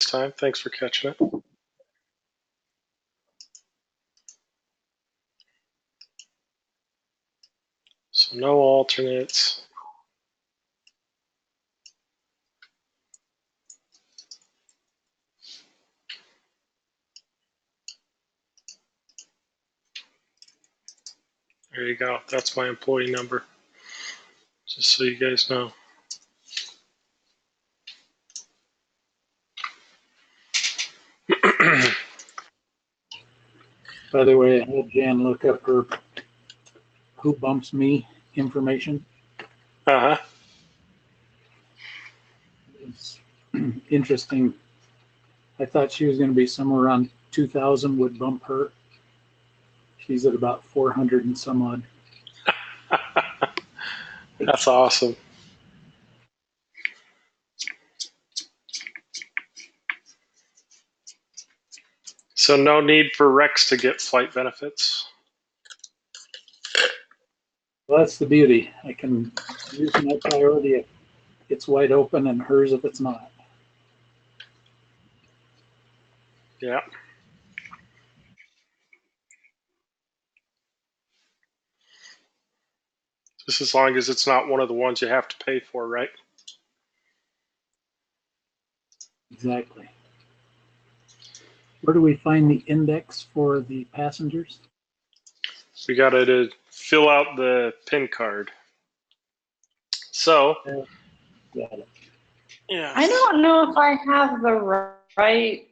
time. Thanks for catching it. So no alternates. There you go. That's my employee number. Just so you guys know. By the way, I had Jan look up her who bumps me information. Uh-huh. It's interesting. I thought she was going to be somewhere around 2,000 would bump her. She's at about 400 and some odd. That's awesome. So no need for Rex to get flight benefits. Well, that's the beauty. I can use my priority if it's wide open and hers if it's not. Yeah. Just as long as it's not one of the ones you have to pay for, right? Exactly. Where do we find the index for the passengers? We got to fill out the PIN card. So, Got it. yeah. I don't know if I have the right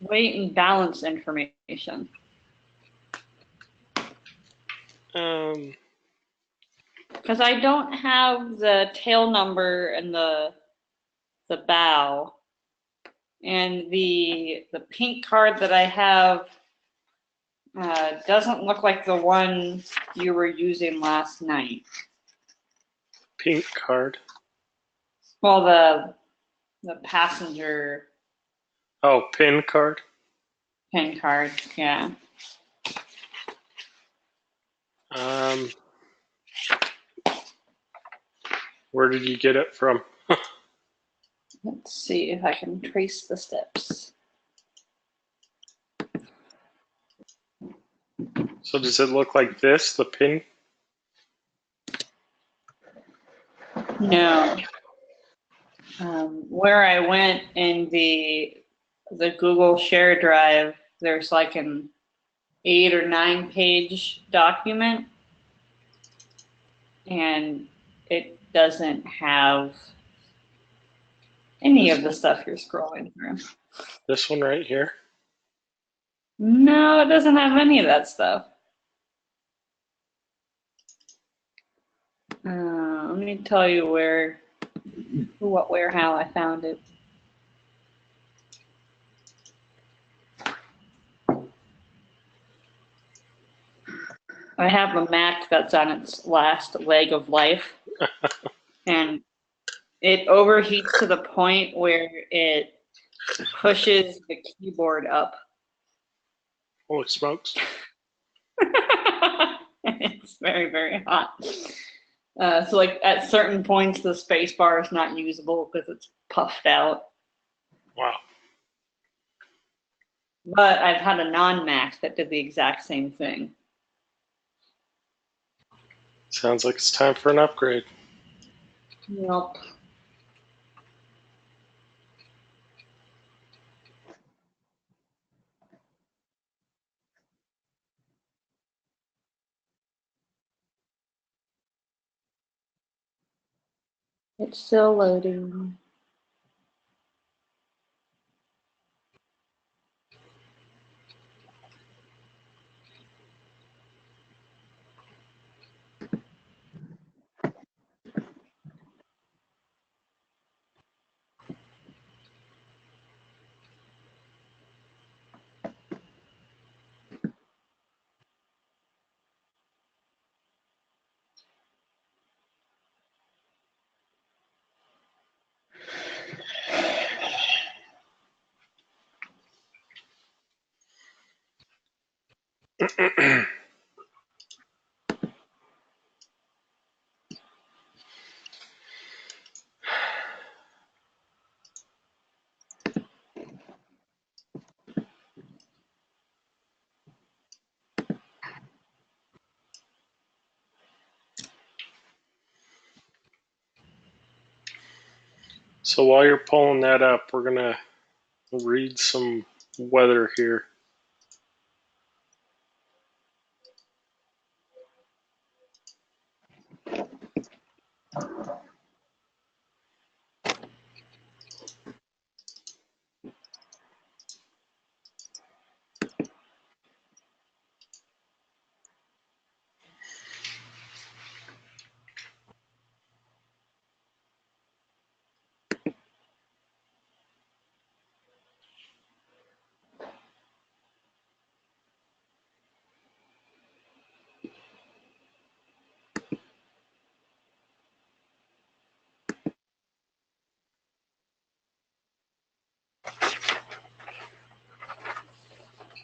weight and balance information. Because I don't have the tail number and the bow, and the pink card that I have doesn't look like the one you were using last night. Pink card. Well, the passenger. Oh, PIN card. PIN card, yeah. Where did you get it from? Let's see if I can trace the steps. So does it look like this, the PIN? No. Where I went in the Google Share Drive, there's like an 8 or 9 page document, and it doesn't have any of the stuff you're scrolling through. This one right here? No, it doesn't have any of that stuff. Let me tell you where, what, where, how I found it. I have a Mac that's on its last leg of life, and it overheats to the point where it pushes the keyboard up. Holy smokes. It's very, very hot. So like at certain points, the space bar is not usable because it's puffed out. Wow. But I've had a non-Mac that did the exact same thing. Sounds like it's time for an upgrade. Yep. It's still loading. So while you're pulling that up, we're going to read some weather here.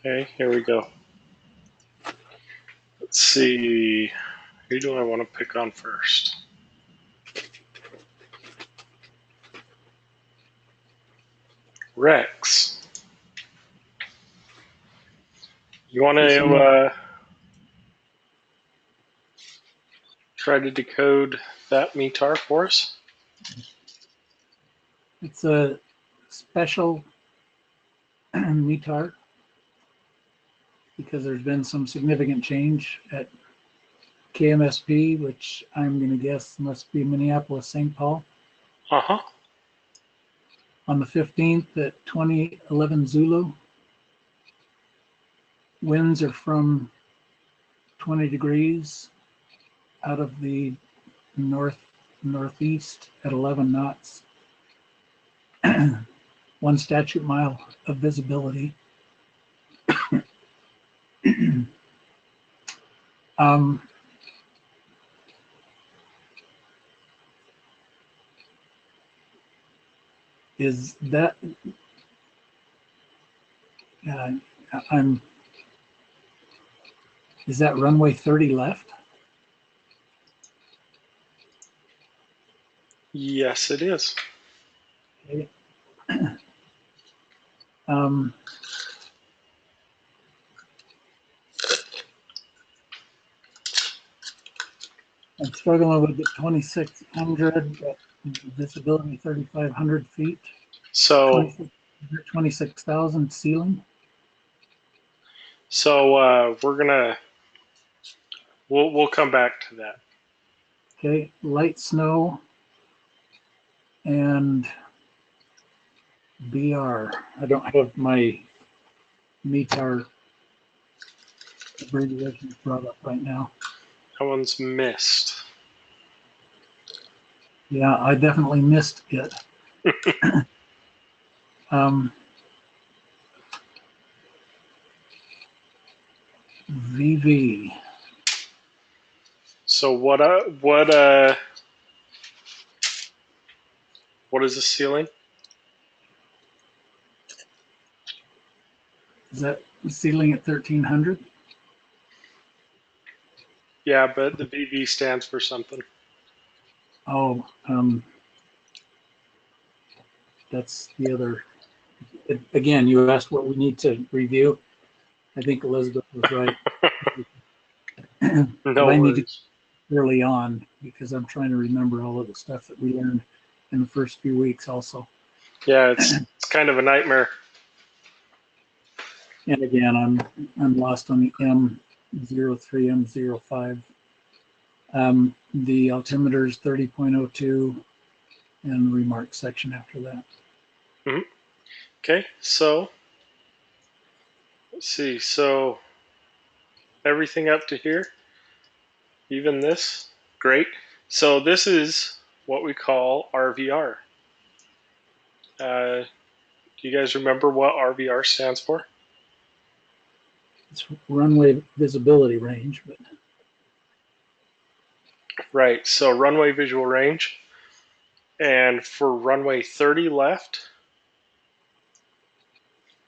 Okay, here we go. Let's see. Who do I want to pick on first? Rex. You want to try to decode that METAR for us? It's a special METAR because there's been some significant change at KMSP, which I'm going to guess must be Minneapolis, St. Paul. Uh-huh. On the 15th at 2011 Zulu, winds are from 20 degrees out of the northeast at 11 knots. 1 statute mile of visibility. Is that is that runway 30 left? Yes, it is. Okay. I'm struggling with the 2600 visibility, 3,500 feet. So 26,000 ceiling. So we'll come back to that. Okay, light snow and BR. I don't have my METAR abbreviation brought up right now. That one's missed. Yeah, I definitely missed it. VV. So what is the ceiling? Is that ceiling at 1,300? Yeah, but the VV stands for something. Oh, that's the other. Again, you asked what we need to review. I think Elizabeth was right. No I need worries. to early on because I'm trying to remember all of the stuff that we learned in the first few weeks also. Yeah, it's kind of a nightmare. And again, I'm lost on the M03, M05. The altimeter is 30.02 and the remark section after that. Mm-hmm. Okay, so let's see. So everything up to here, even this, great. So this is what we call RVR. Do you guys remember what RVR stands for? It's runway visibility range, but Right, so runway visual range. And for runway 30 left,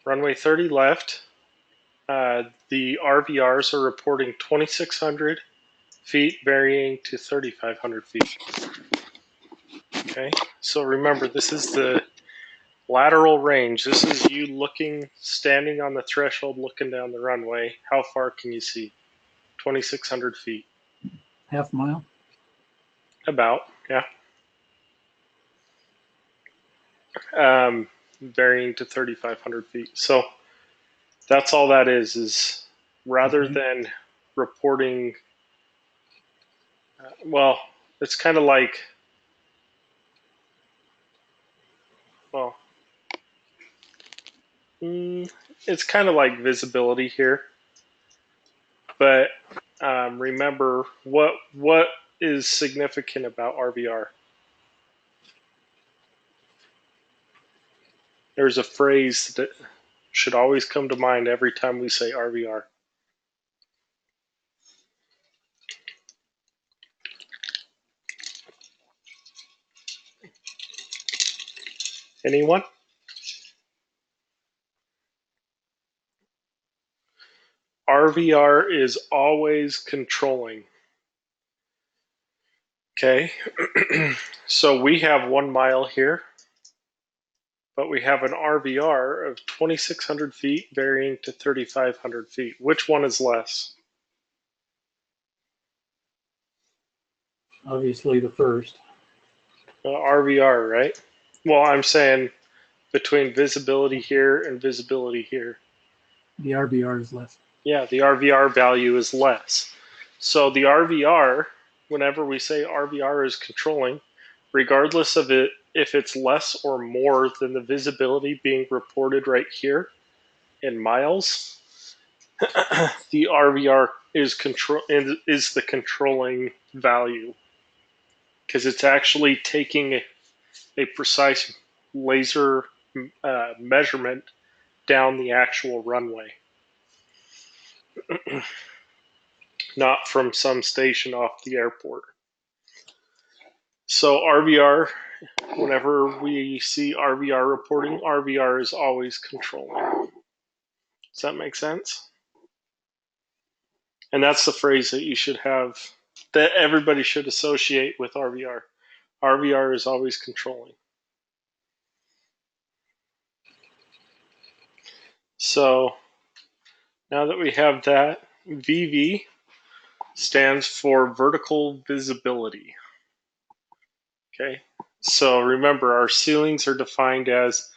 the RVRs are reporting 2,600 feet varying to 3,500 feet. Okay, so remember, this is the lateral range. This is you standing on the threshold, looking down the runway. How far can you see? 2,600 feet. half mile. About, yeah. varying to 3,500 feet. So that's all that is rather than reporting, well, it's kind of like, well, it's kind of like visibility here. But remember, what is significant about RVR? There's a phrase that should always come to mind every time we say RVR. Anyone? RVR is always controlling. Okay, so we have 1 mile here, but we have an RVR of 2,600 feet varying to 3,500 feet. Which one is less? Obviously the first. RVR, right? Well, I'm saying between visibility here and visibility here. The RVR is less. Yeah, the RVR value is less. So the RVR, whenever we say RVR is controlling, regardless of it, if it's less or more than the visibility being reported right here in miles, the RVR is the controlling value, because it's actually taking a precise laser measurement down the actual runway, not from some station off the airport. So RVR, whenever we see RVR reporting, RVR is always controlling. Does that make sense? And that's the phrase that you should have, that everybody should associate with RVR. RVR is always controlling. So now that we have that, VV stands for vertical visibility. Okay, so remember, our ceilings are defined as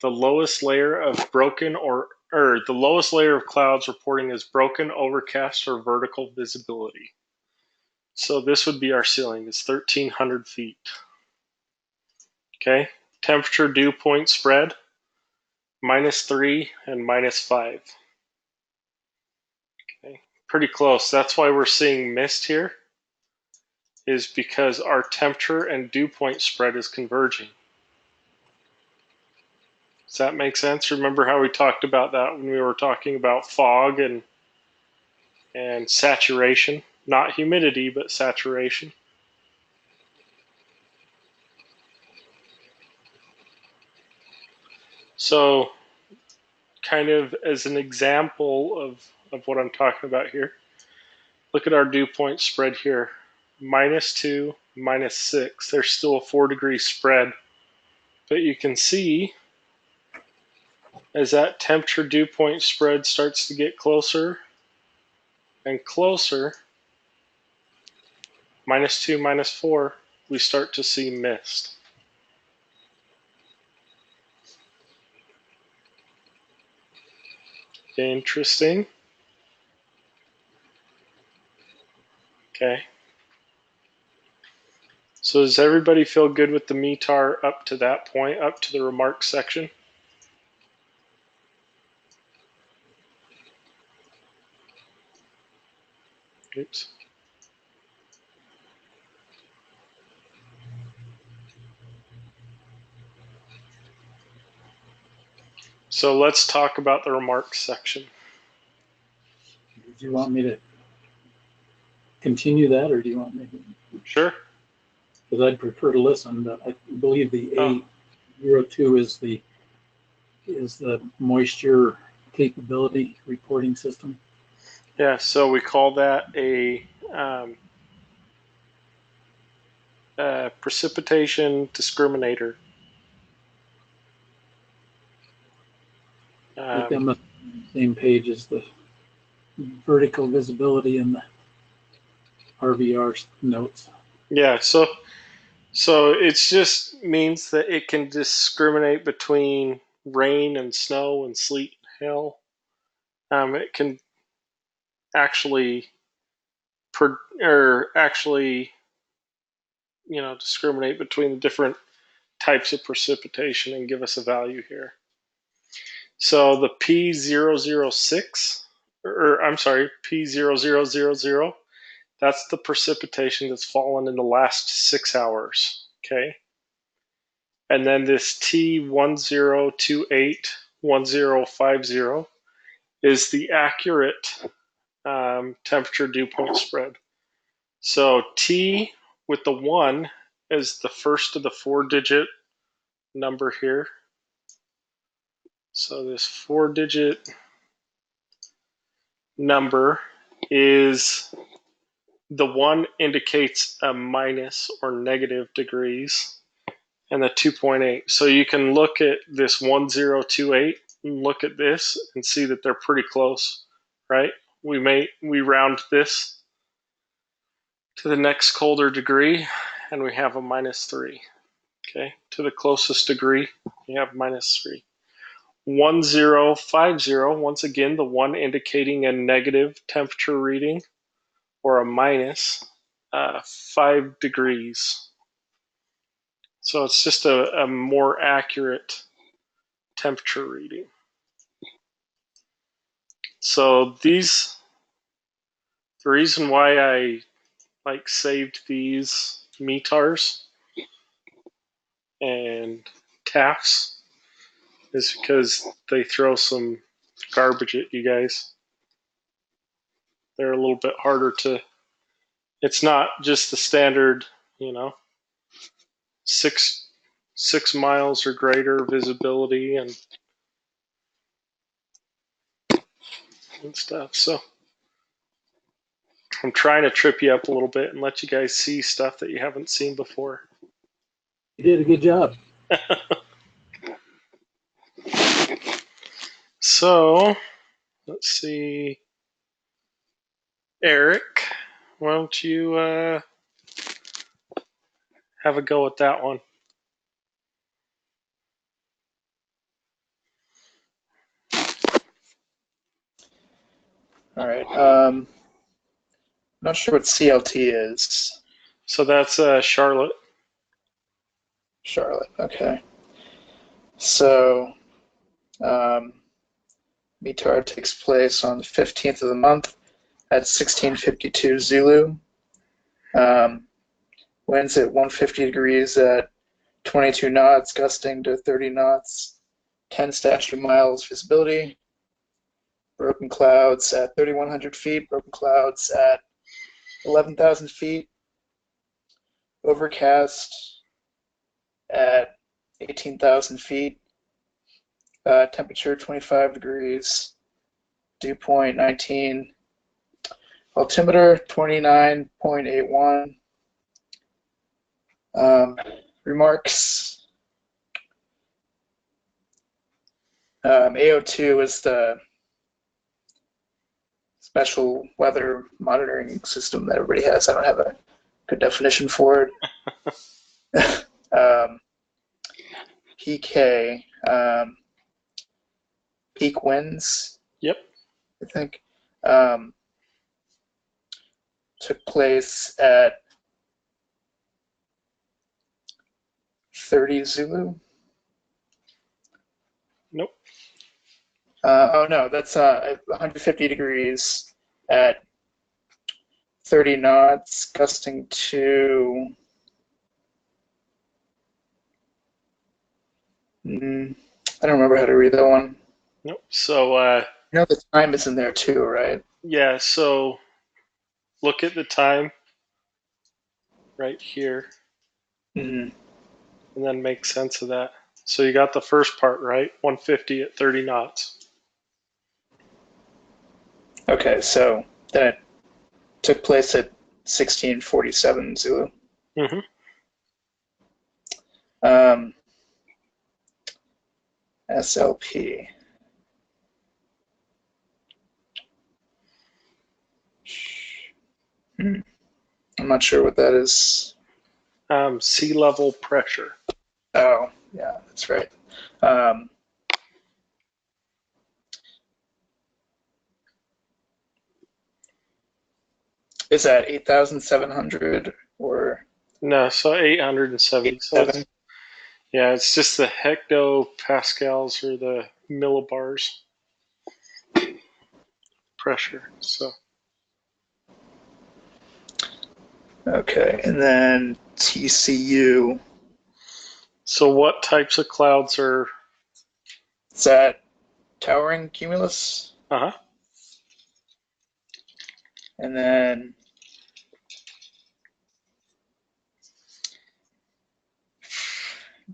the lowest layer of broken or the lowest layer of clouds reporting as broken, overcast, or vertical visibility. So this would be our ceiling. It's 1,300 feet. Okay, temperature dew point spread, -3 and -5. Okay, pretty close. That's why we're seeing mist here, is because our temperature and dew point spread is converging. Does that make sense? Remember how we talked about that when we were talking about fog and saturation? Not humidity, but saturation. So kind of as an example of what I'm talking about here, look at our dew point spread here. -2, -6. There's still a 4-degree spread. But you can see as that temperature dew point spread starts to get closer and closer, -2, -4, we start to see mist. Interesting. Okay. So does everybody feel good with the METAR up to that point, up to the remarks section? Oops. So let's talk about the remarks section. Do you want me to continue that, or do you want me to? Sure. Because I'd prefer to listen, but I believe the A02 is the moisture capability reporting system. Yeah, so we call that a precipitation discriminator. I think I'm on the same page as the vertical visibility in the RVR notes. Yeah, so So it just means that it can discriminate between rain and snow and sleet and hail. It can actually, discriminate between the different types of precipitation and give us a value here. So the P006, or I'm sorry, P0000, that's the precipitation that's fallen in the last 6 hours. Okay. And then this T10281050 is the accurate temperature dew point spread. So T with the 1 is the first of the 4-digit number here. So this 4-digit number is the 1 indicates a minus or negative degrees, and the 2.8. So you can look at this 1028 and look at this and see that they're pretty close, right? We round this to the next colder degree, and we have a -3. Okay, to the closest degree, we have -3. 1050, once again, the 1 indicating a negative temperature reading or a minus 5 degrees. So it's just a more accurate temperature reading. So the reason why I saved these METARs and TAFs is because they throw some garbage at you guys. They're a little bit harder to. It's not just the standard, 6 miles or greater visibility and stuff. So I'm trying to trip you up a little bit and let you guys see stuff that you haven't seen before. You did a good job. So let's see. Eric, why don't you have a go at that one? All right. Not sure what CLT is. So that's Charlotte. Charlotte. Okay. So, METAR takes place on the 15th of the month at 16:52 Zulu. Winds at 150 degrees at 22 knots, gusting to 30 knots, 10 statute miles visibility. Broken clouds at 3,100 feet, broken clouds at 11,000 feet. Overcast at 18,000 feet. Temperature 25 degrees. Dew point 19. Altimeter 29.81. Remarks. AO2 is the special weather monitoring system that everybody has. I don't have a good definition for it. PK, peak winds. Yep. I think took place at 30 Zulu. Nope. Oh no, that's 150 degrees at 30 knots, gusting to. I don't remember how to read that one. Nope. So The time is in there too, right? yeah. So look at the time right here, Mm-hmm. and then make sense of that. So you got the first part right, 150 at 30 knots. Okay, so then it took place at 16:47 Zulu. Mm-hmm. SLP. I'm not sure what that is. Sea level pressure. Oh, yeah, that's right. Is that 8,700 or No, so 870. So 7? it's just the hectopascals or the millibars pressure. So Okay, and then TCU. so what types of clouds are? Is that towering cumulus? Uh-huh. And then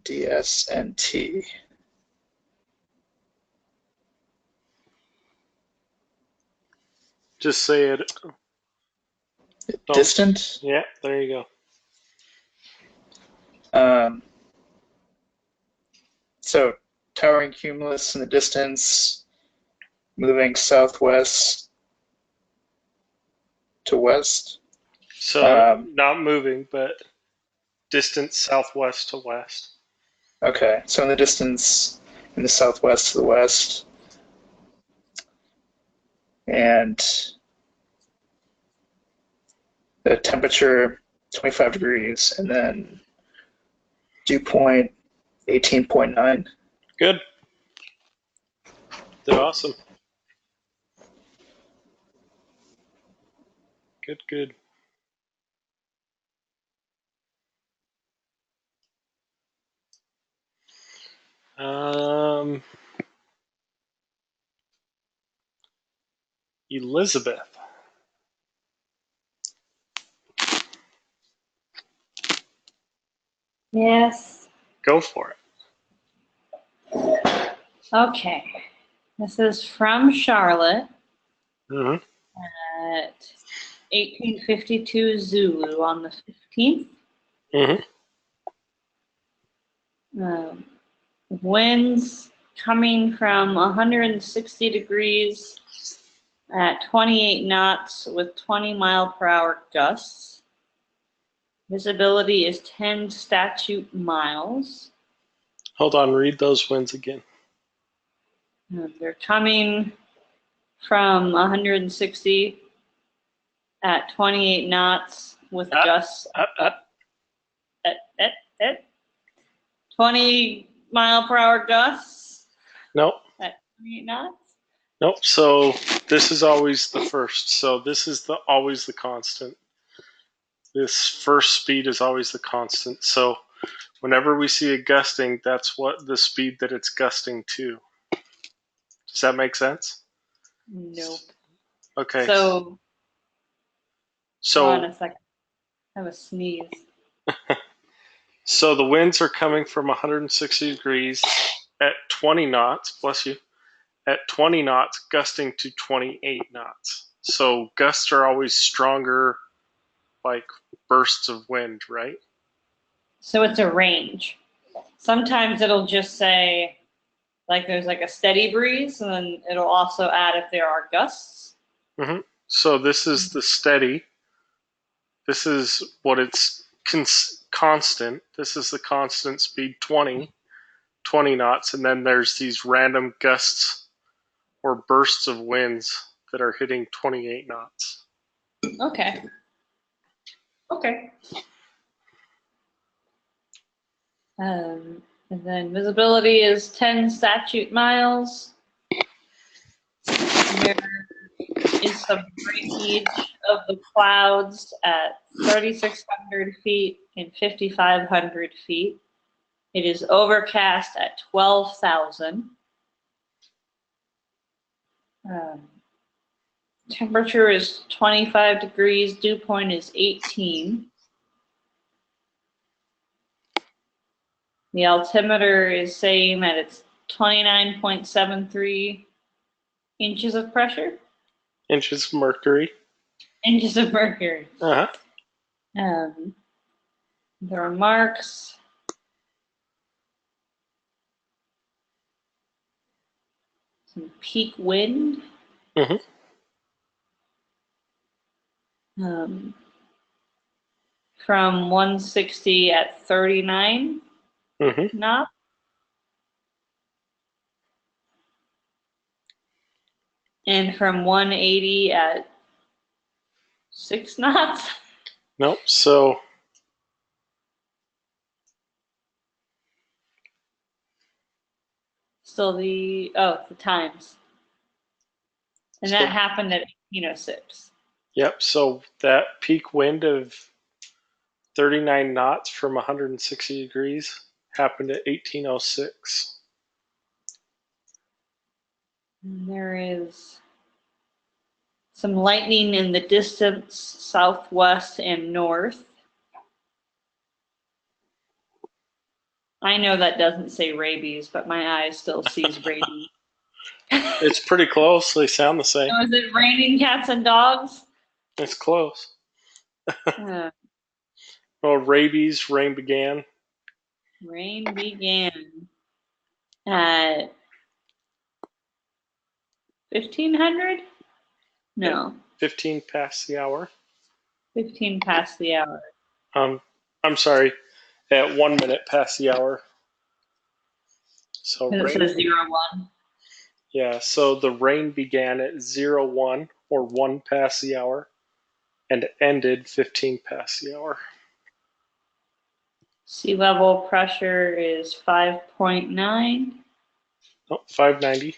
DS and T. Just say it. Don't- Distant? Yeah, there you go. So towering cumulus in the distance, moving southwest to west. So not moving, but distance southwest to west. Okay, so in the distance in the southwest to the west. And the temperature 25 degrees, and then dew point 18.9. Good. Did awesome. Good, good. Elizabeth. Yes. Go for it. Okay. This is from Charlotte Mm-hmm. at 1852 Zulu on the 15th. Mm-hmm. Winds coming from 160 degrees at 28 knots with 20-mile-per-hour gusts. Visibility is 10 statute miles. Hold on, read those winds again. They're coming from 160 at 28 knots with gusts at 20-mile-per-hour gusts Nope. at 28 knots. Nope. So this is always the first. So this is always the constant. This first speed is always the constant. So whenever we see a gusting, that's what the speed that it's gusting to. Does that make sense? Nope. Okay. So hold on a second. I have a sneeze. So the winds are coming from 160 degrees at 20 knots, bless you, at 20 knots, gusting to 28 knots. So gusts are always stronger, like bursts of wind, right? So it's a range. Sometimes it'll just say, like there's like a steady breeze, and then it'll also add if there are gusts. Mm-hmm. So this is the steady. This is what it's constant. This is the constant speed 20 knots. And then there's these random gusts or bursts of winds that are hitting 28 knots. Okay. And then visibility is 10 statute miles. There is some breakage of the clouds at 3,600 feet and 5,500 feet. It is overcast at 12,000. Temperature is 25 degrees, dew point is 18. The altimeter is saying that it's 29.73 inches of pressure. Inches of mercury. Inches of mercury. Uh-huh. The remarks. Some peak wind. from 160 at 39 knots. And from 180 at 6 knots. Nope. So Still the times. And that happened at 1806. Yep. So that peak wind of 39 knots from 160 degrees happened at 1806. And there is some lightning in the distance southwest and north. I know that doesn't say rabies, but my eye still sees rabies. It's pretty close. They sound the same. So is it raining cats and dogs? It's close. Well, rabies, rain began. Rain began at 1500? No. 15 past the hour. 15 past the hour. I'm sorry, at 1 minute past the hour. So It says 01. Yeah, so the rain began at 01 or 1 past the hour and ended 15 past the hour. Sea level pressure is 5.9. Oh, 590.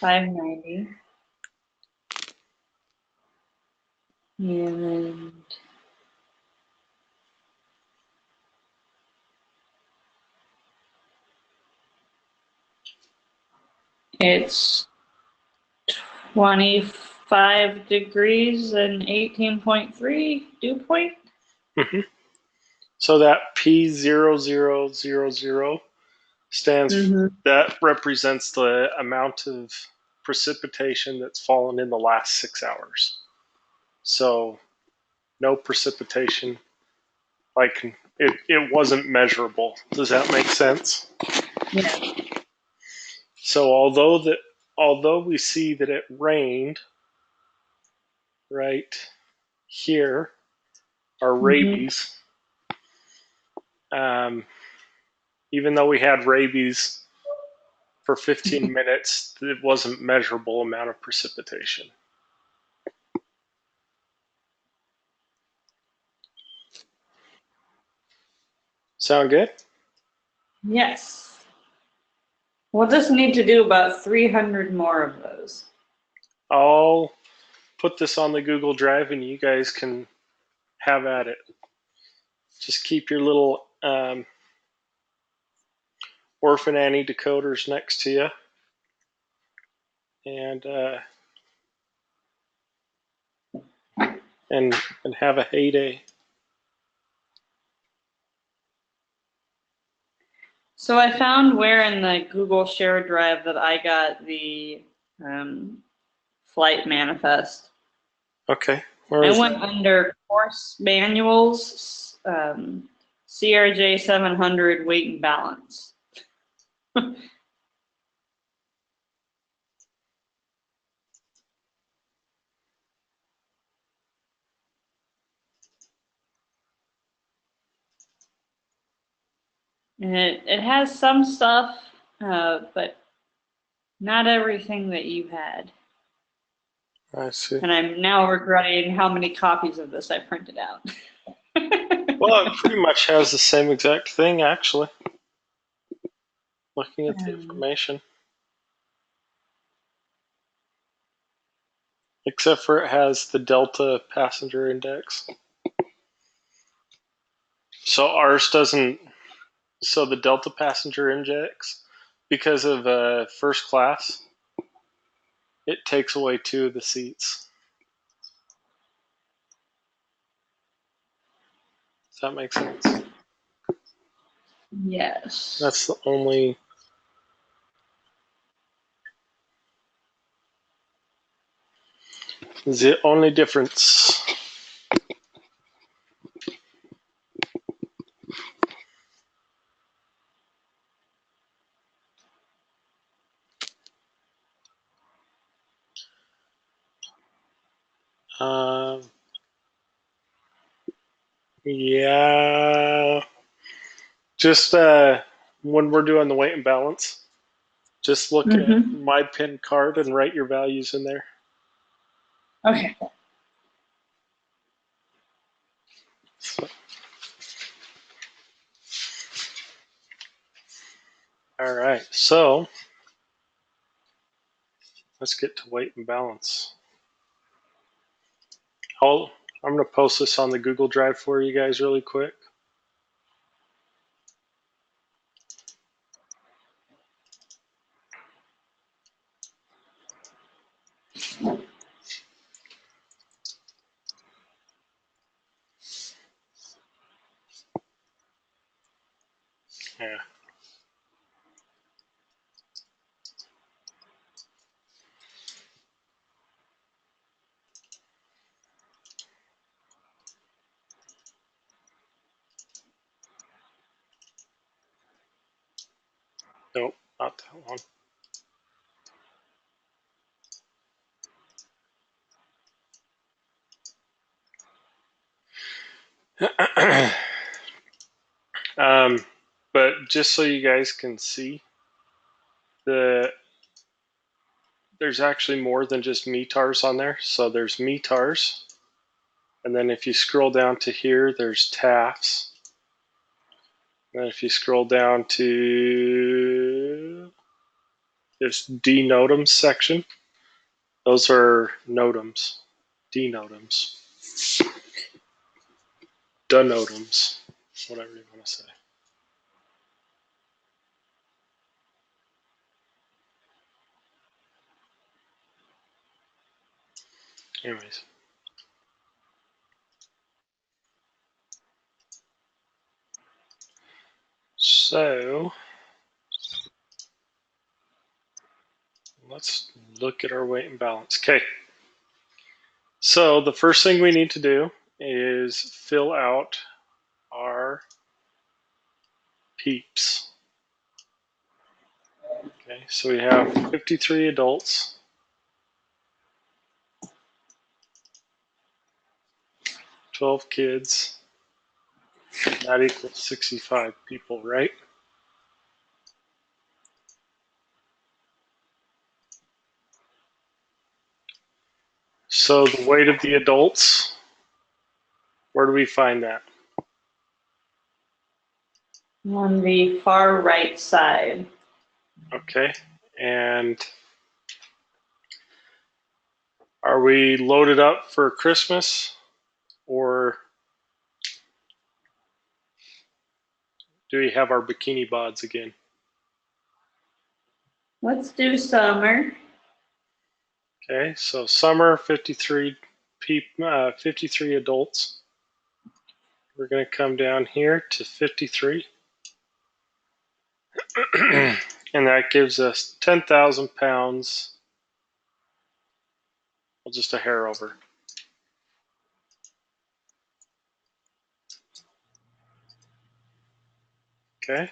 590. And it's 25 degrees and 18.3 dew point. So that P0000 stands, that represents the amount of precipitation that's fallen in the last 6 hours. So no precipitation, like it wasn't measurable. Does that make sense? Yeah. So although we see that it rained right here, our rabies, even though we had rabies for 15 minutes, it wasn't measurable amount of precipitation. Sound good? Yes. We'll just need to do about 300 more of those. I'll put this on the Google Drive and you guys can have at it. Just keep your little Orphan Annie decoders next to you and have a heyday. So I found where in the Google Share Drive that I got the flight manifest. Okay. I went under course manuals, CRJ 700 weight and balance. And it has some stuff, but not everything that you had. I see. And I'm now regretting how many copies of this I printed out. Well, it pretty much has the same exact thing, actually. Looking at the information. Except for it has the Delta passenger index. So ours doesn't. So the Delta passenger index, because of first class, it takes away 2 of the seats. Does that make sense? Yes. That's the only difference. Yeah. Just when we're doing the weight and balance, just look at my pin card and write your values in there. Okay. So, all right, so let's get to weight and balance. I'm going to post this on the Google Drive for you guys really quick. Yeah. Nope, not that one. But just so you guys can see, there's actually more than just METARs on there. So there's METARs, and then if you scroll down to here, there's TAFs. And then if you scroll down to this denotums section, those are notums, denotums, denotums, whatever you want to say. Anyways. So let's look at our weight and balance. Okay. So the first thing we need to do is fill out our peeps. Okay, so we have 53 adults, 12 kids. That equals 65 people, right? So the weight of the adults, where do we find that? On the far right side. Okay, and are we loaded up for Christmas, or do we have our bikini bods again? Let's do summer. Okay, so summer, 53 53 adults. We're going to come down here to 53. And that gives us 10,000 pounds. Well, just a hair over. Okay.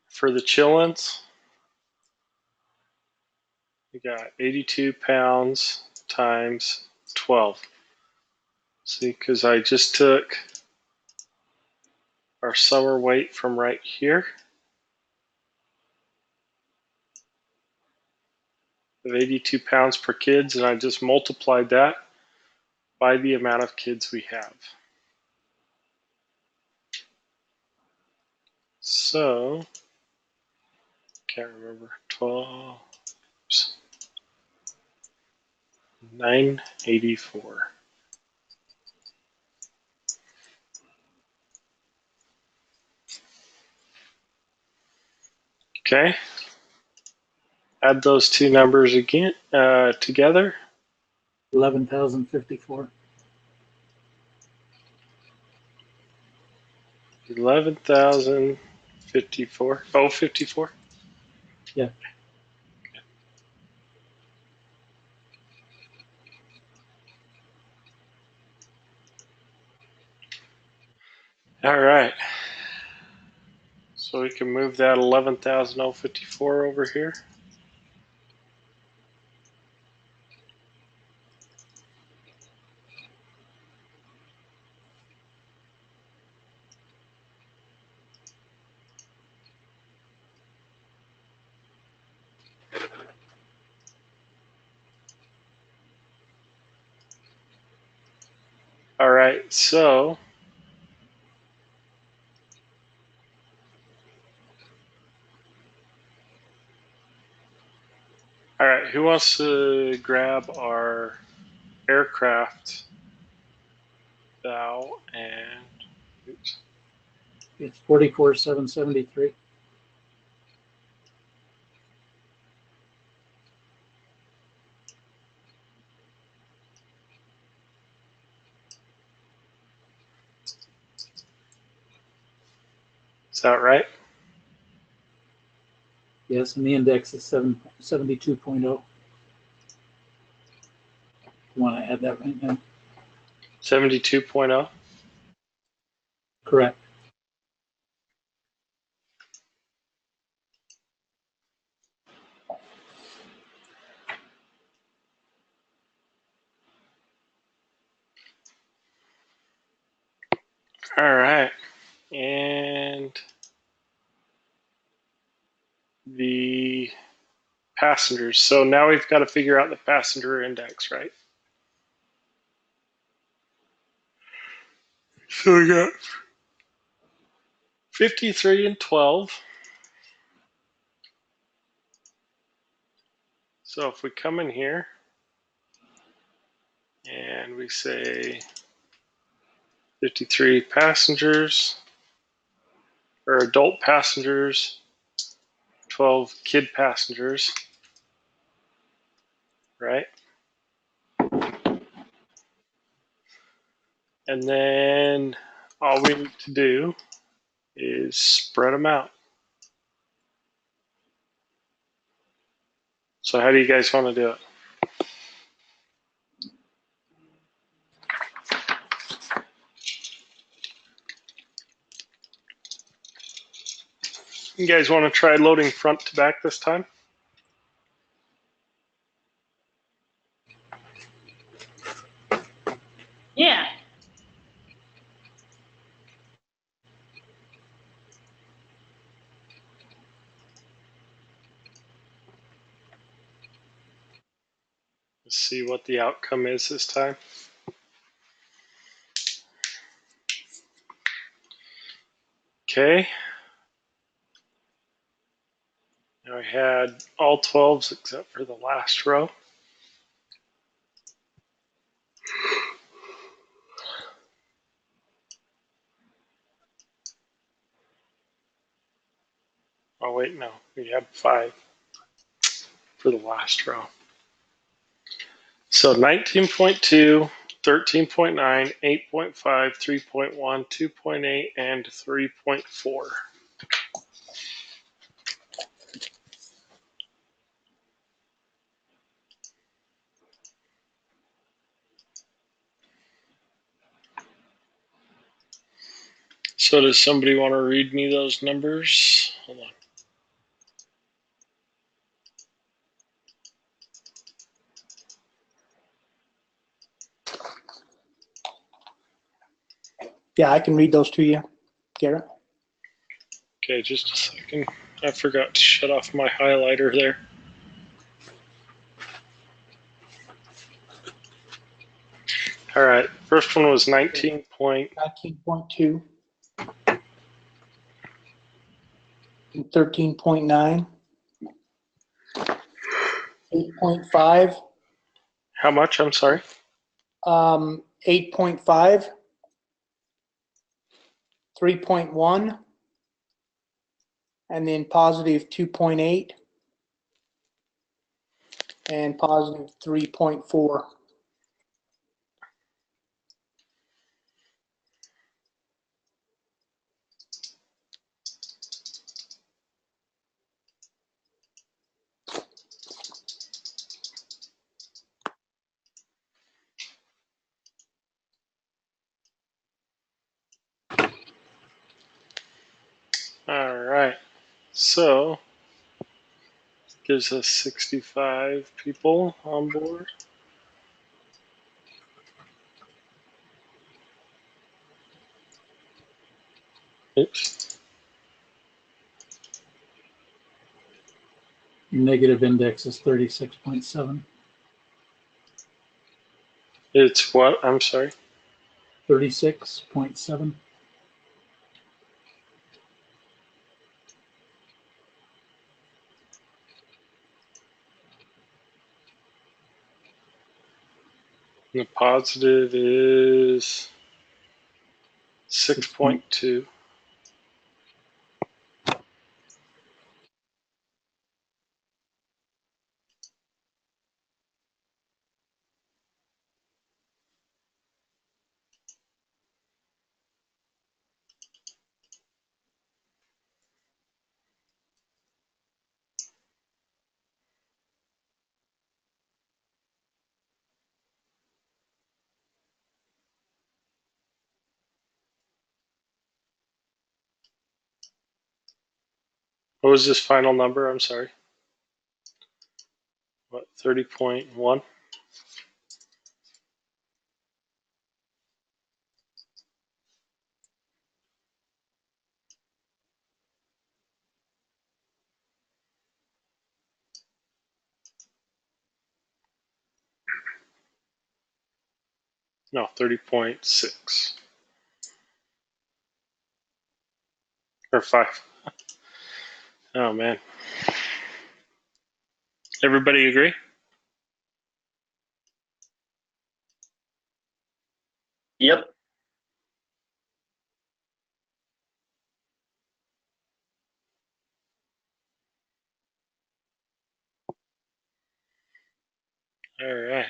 For the chillins, we got 82 pounds times 12. See, because I just took our summer weight from right here of 82 pounds per kids, and I just multiplied that by the amount of kids we have. So, can't remember, 12, 984. Okay. Add those two numbers again together. 11,054. 11,054. Oh, 54? Yeah. All right. So we can move that 11,054 over here. All right, so all right, who wants to grab our aircraft bow and oops. It's 44,773. Is that right? Yes, and the index is 72.0. You want to add that right now? 72.0. Correct. All right. And the passengers. So now we've got to figure out the passenger index, right? So we got 53 and 12. So if we come in here and we say 53 passengers or adult passengers, 12 kid passengers, right? And then all we need to do is spread them out. So how do you guys want to do it? You guys want to try loading front to back this time? Yeah. Let's see what the outcome is this time. Okay. Now I had all 12s except for the last row. Oh wait, no, we have 5 for the last row. So 19.2, 13.9, 8.5, 3.1, 2.8, and 3.4. So does somebody want to read me those numbers? Hold on. Yeah, I can read those to you, Garrett. Okay, just a second. I forgot to shut off my highlighter there. All right, first one was 19 point. 19.2 and 13.9, 8.5, How much? I'm sorry. 8.5, 3.1, and then positive 2.8 and positive 3.4. All right, so gives us 65 people on board. Oops. Negative index is 36.7. It's what? I'm sorry. 36.7. And the positive is 6.2. What was this final number? I'm sorry. What, 30.1? No, 30.6. Or 5. Oh, man. Everybody agree? Yep. All right.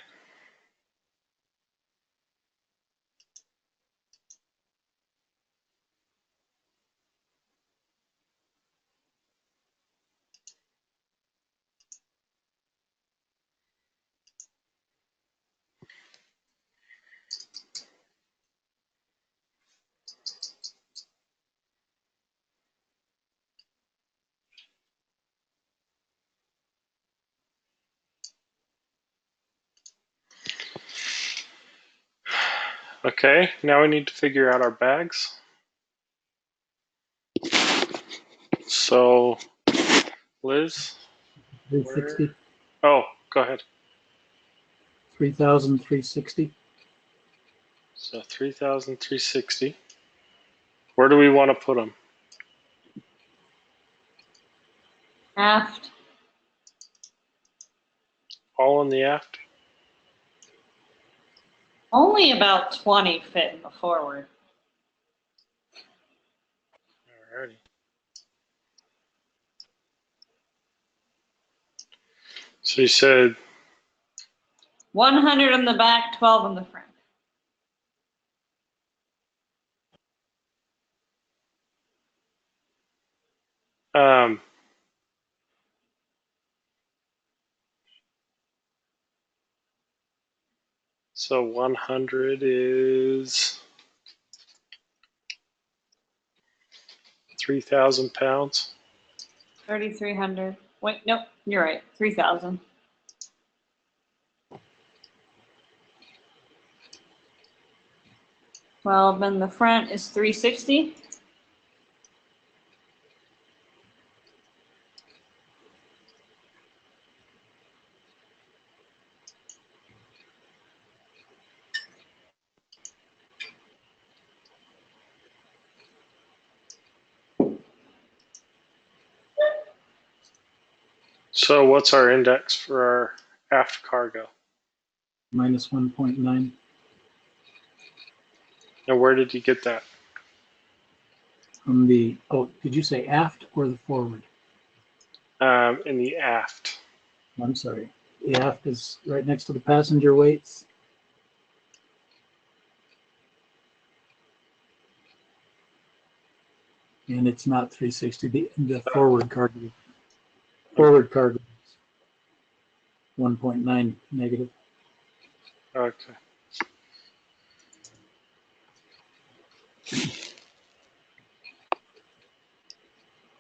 Okay, now we need to figure out our bags. So, Liz? 360. Oh, go ahead. 3,360. So 3,360. Where do we want to put them? Aft. All in the aft? Only about 20 fit in the forward. Alrighty. So you said 100 in the back, 12 in the front. so 100 is 3,000 pounds. 3,300. Wait, nope, you're right. 3,000. Well, then the front is 360. So what's our index for our aft cargo? Minus 1.9. And where did you get that? From the, oh, did you say aft or the forward? In the aft. I'm sorry. The aft is right next to the passenger weights. And it's not 360. The forward cargo. Forward cargo is 1.9 negative. Okay.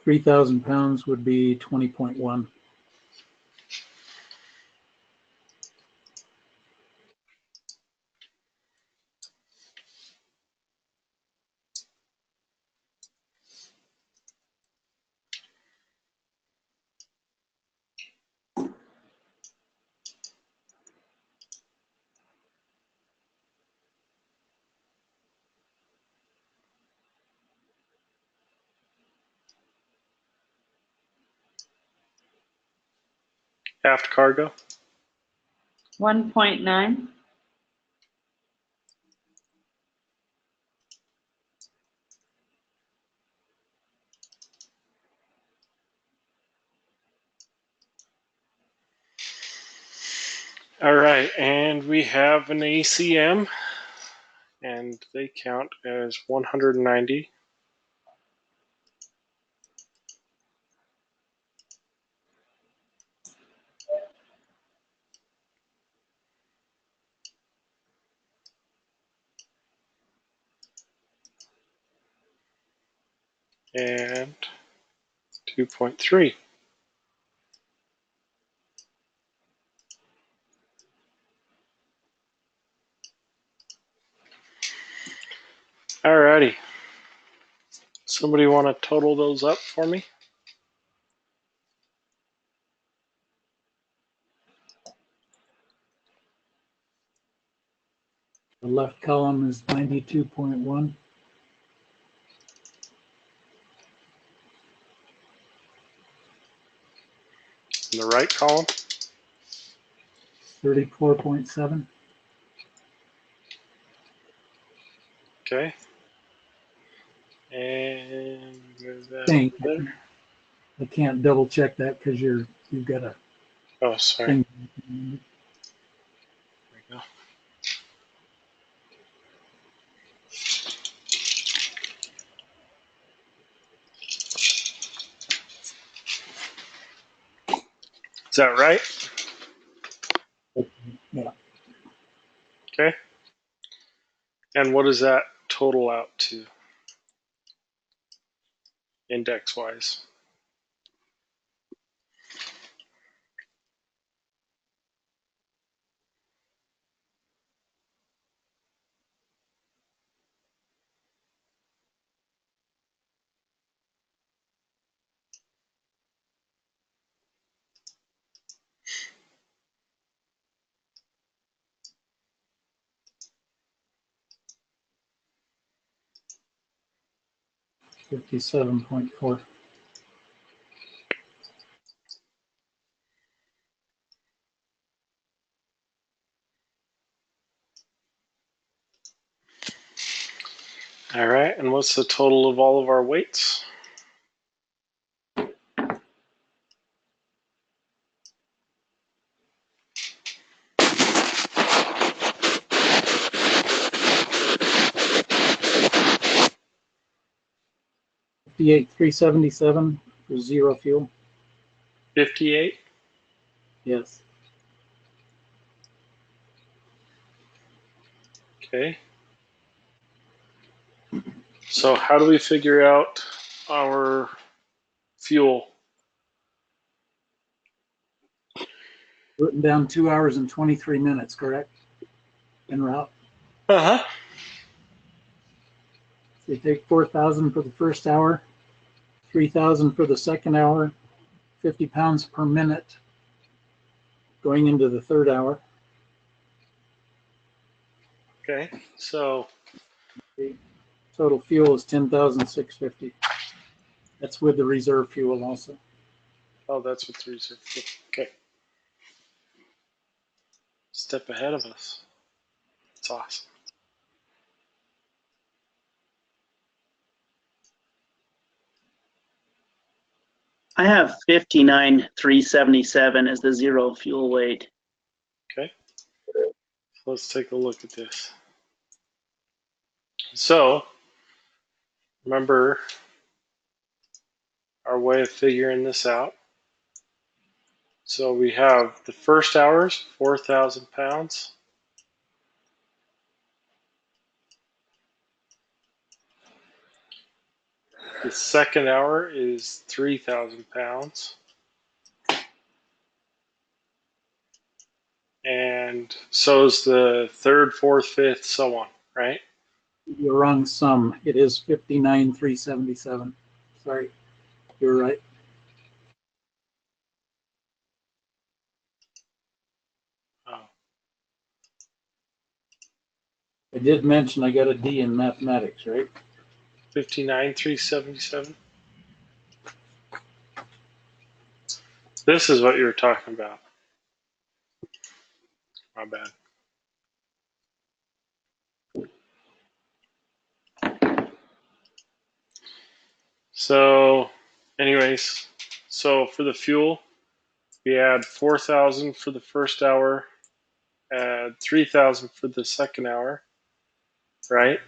£3,000 would be 20.1. Aft cargo. 1.9. All right, and we have an ACM, and they count as 190. And 2.3. Alrighty. Somebody want to total those up for me? The left column is 92.1. In the right column? 34.7. Okay. And move that Dang, over there. I can't double check that because you've got a Oh, sorry. thing. There we go. Is that right? Yeah. Okay. And what does that total out to, index-wise? $57.4. All right. And what's the total of all of our weights? $58,377 for zero fuel. 58. Yes. Okay. So how do we figure out our fuel? Written down 2 hours and 23 minutes, correct? En route. Uh-huh. So you take 4,000 for the first hour, 3,000 for the second hour, 50 pounds per minute going into the third hour. Okay. So The total fuel is 10,650. That's with the reserve fuel also. oh, that's what the reserve. Okay. Step ahead of us. That's awesome. I have 59,377 as the zero fuel weight. Okay. So let's take a look at this. So remember our way of figuring this out. So we have the first hour's 4,000 pounds. The second hour is 3,000 pounds. And so is the third, fourth, fifth, so on, right? You're wrong sum. It is 59,377. Sorry, you're right. Oh, I did mention I got a D in mathematics, right? 59,377. This is what you were talking about. My bad. So, anyways, so for the fuel, we add 4,000 for the first hour, add 3,000 for the second hour, right?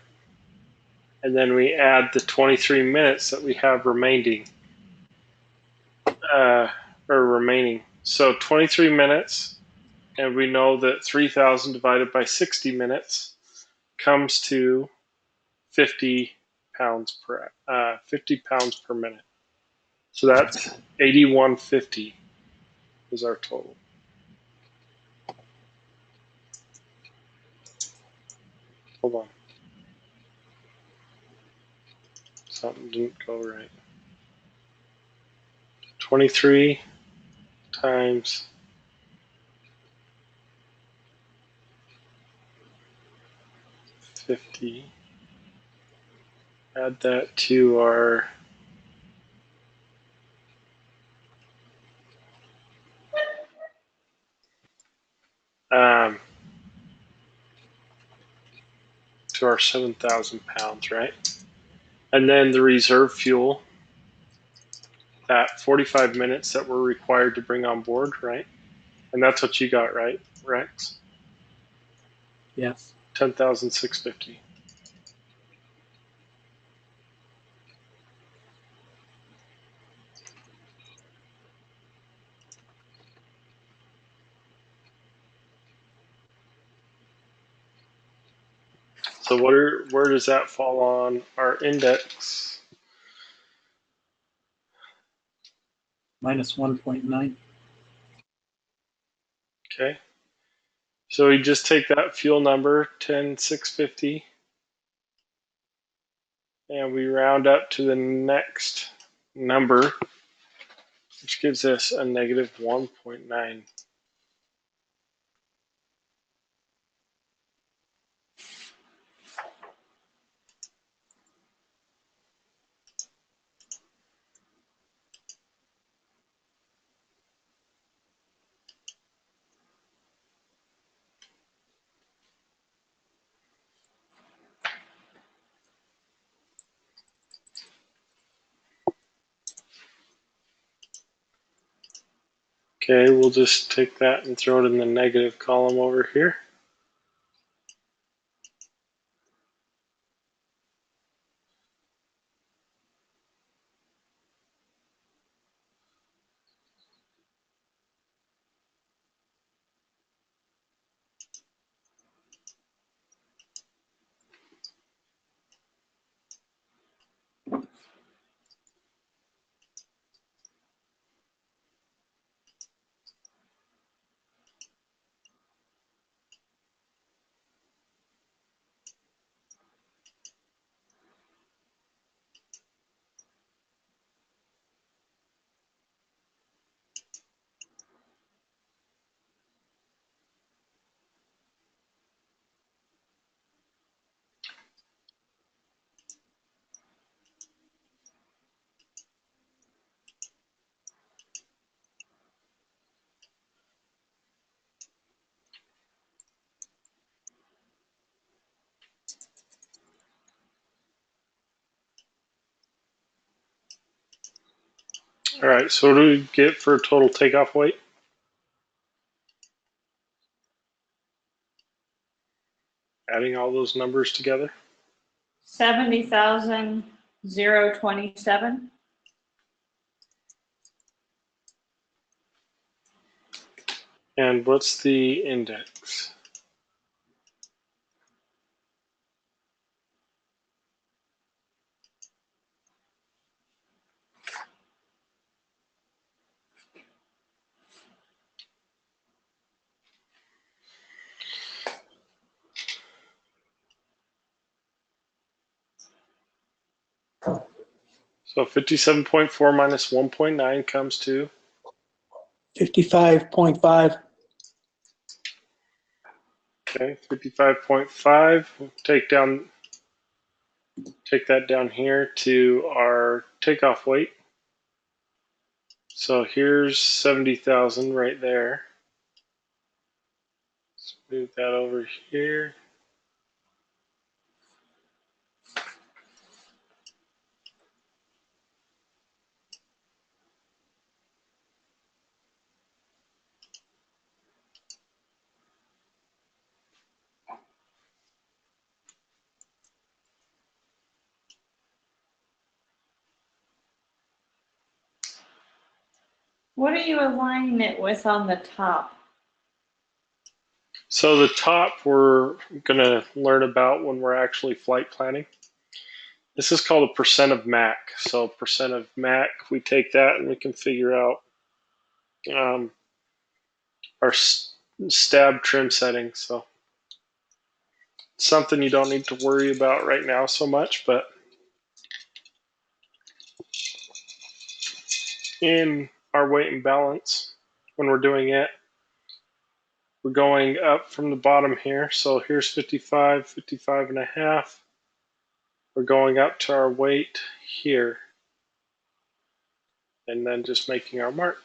And then we add the 23 minutes that we have remaining. So 23 minutes, and we know that 3,000 divided by 60 minutes comes to 50 pounds per 50 pounds per minute. So that's 8150 is our total. Hold on. Something didn't go right. 23 times 50. Add that to our to our 7,000 pounds, right? And then the reserve fuel, that 45 minutes that we're required to bring on board, right? And that's what you got, right, Rex? Yes. 10,650. So where does that fall on our index? Minus 1.9. Okay. So we just take that fuel number, 10,650, and we round up to the next number, which gives us a negative 1.9. Okay, we'll just take that and throw it in the negative column over here. All right, so what do we get for total takeoff weight? Adding all those numbers together. 70,027. And what's the index? So 57.4 minus 1.9 comes to 55.5. okay, 55.5. We'll take that down here to our takeoff weight. So here's 70,000 right there. Move that over here. What are you aligning it with on the top? So the top we're going to learn about when we're actually flight planning. This is called a percent of Mac. So percent of Mac, we take that and we can figure out our stab trim settings. So it's something you don't need to worry about right now so much, but in our weight and balance, when we're doing it, we're going up from the bottom here. So here's 55, 55 and a half. We're going up to our weight here and then just making our mark.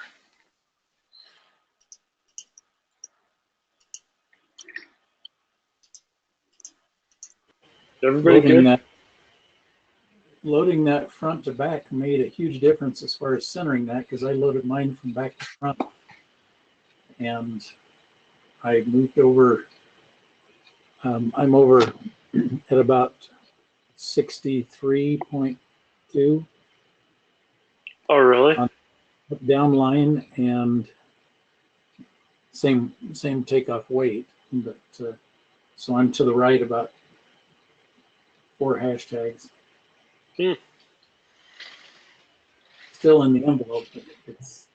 Everybody good? Loading that front to back made a huge difference as far as centering that, because I loaded mine from back to front. And I moved over, I'm over at about 63.2 Oh, really? on down line, and same takeoff weight, but so I'm to the right about 4 hashtags. Still in the envelope, but it's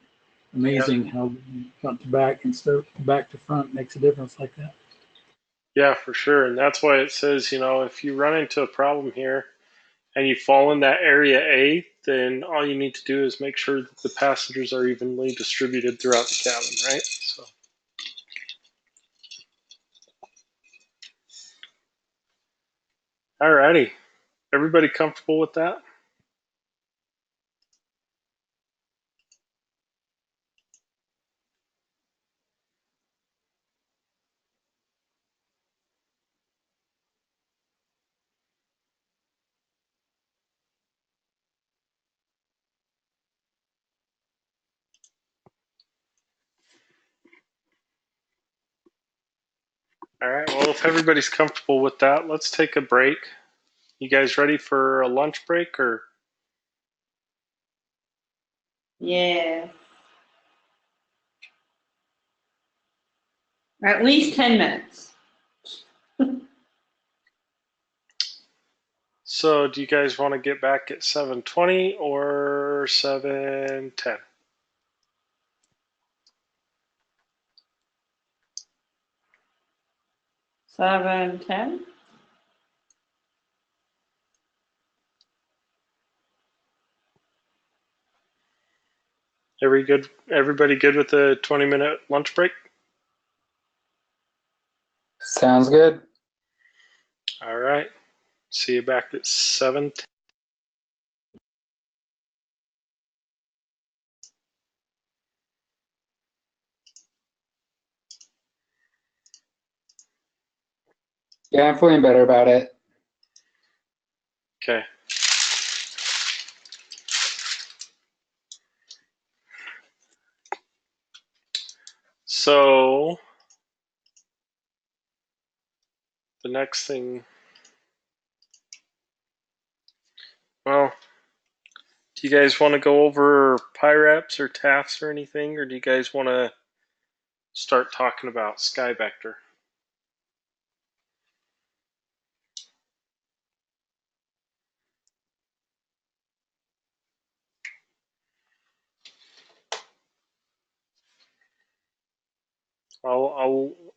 amazing how front to back instead of back to front makes a difference like that. Yeah, for sure. And that's why it says, if you run into a problem here and you fall in that area A, then all you need to do is make sure that the passengers are evenly distributed throughout the cabin, right? So. Alrighty. Everybody comfortable with that? All right, well, if everybody's comfortable with that, let's take a break. You guys ready for a lunch break or? Yeah. Or at least 10 minutes. So do you guys want to get back at 7:20 or 7:10? 7:10. Everybody good with the 20-minute lunch break? Sounds good. All right. See you back at 7:10. Yeah, I'm feeling better about it. Okay. So the next thing, well, do you guys want to go over PIREPs or TAFs or anything, or do you guys want to start talking about Skyvector?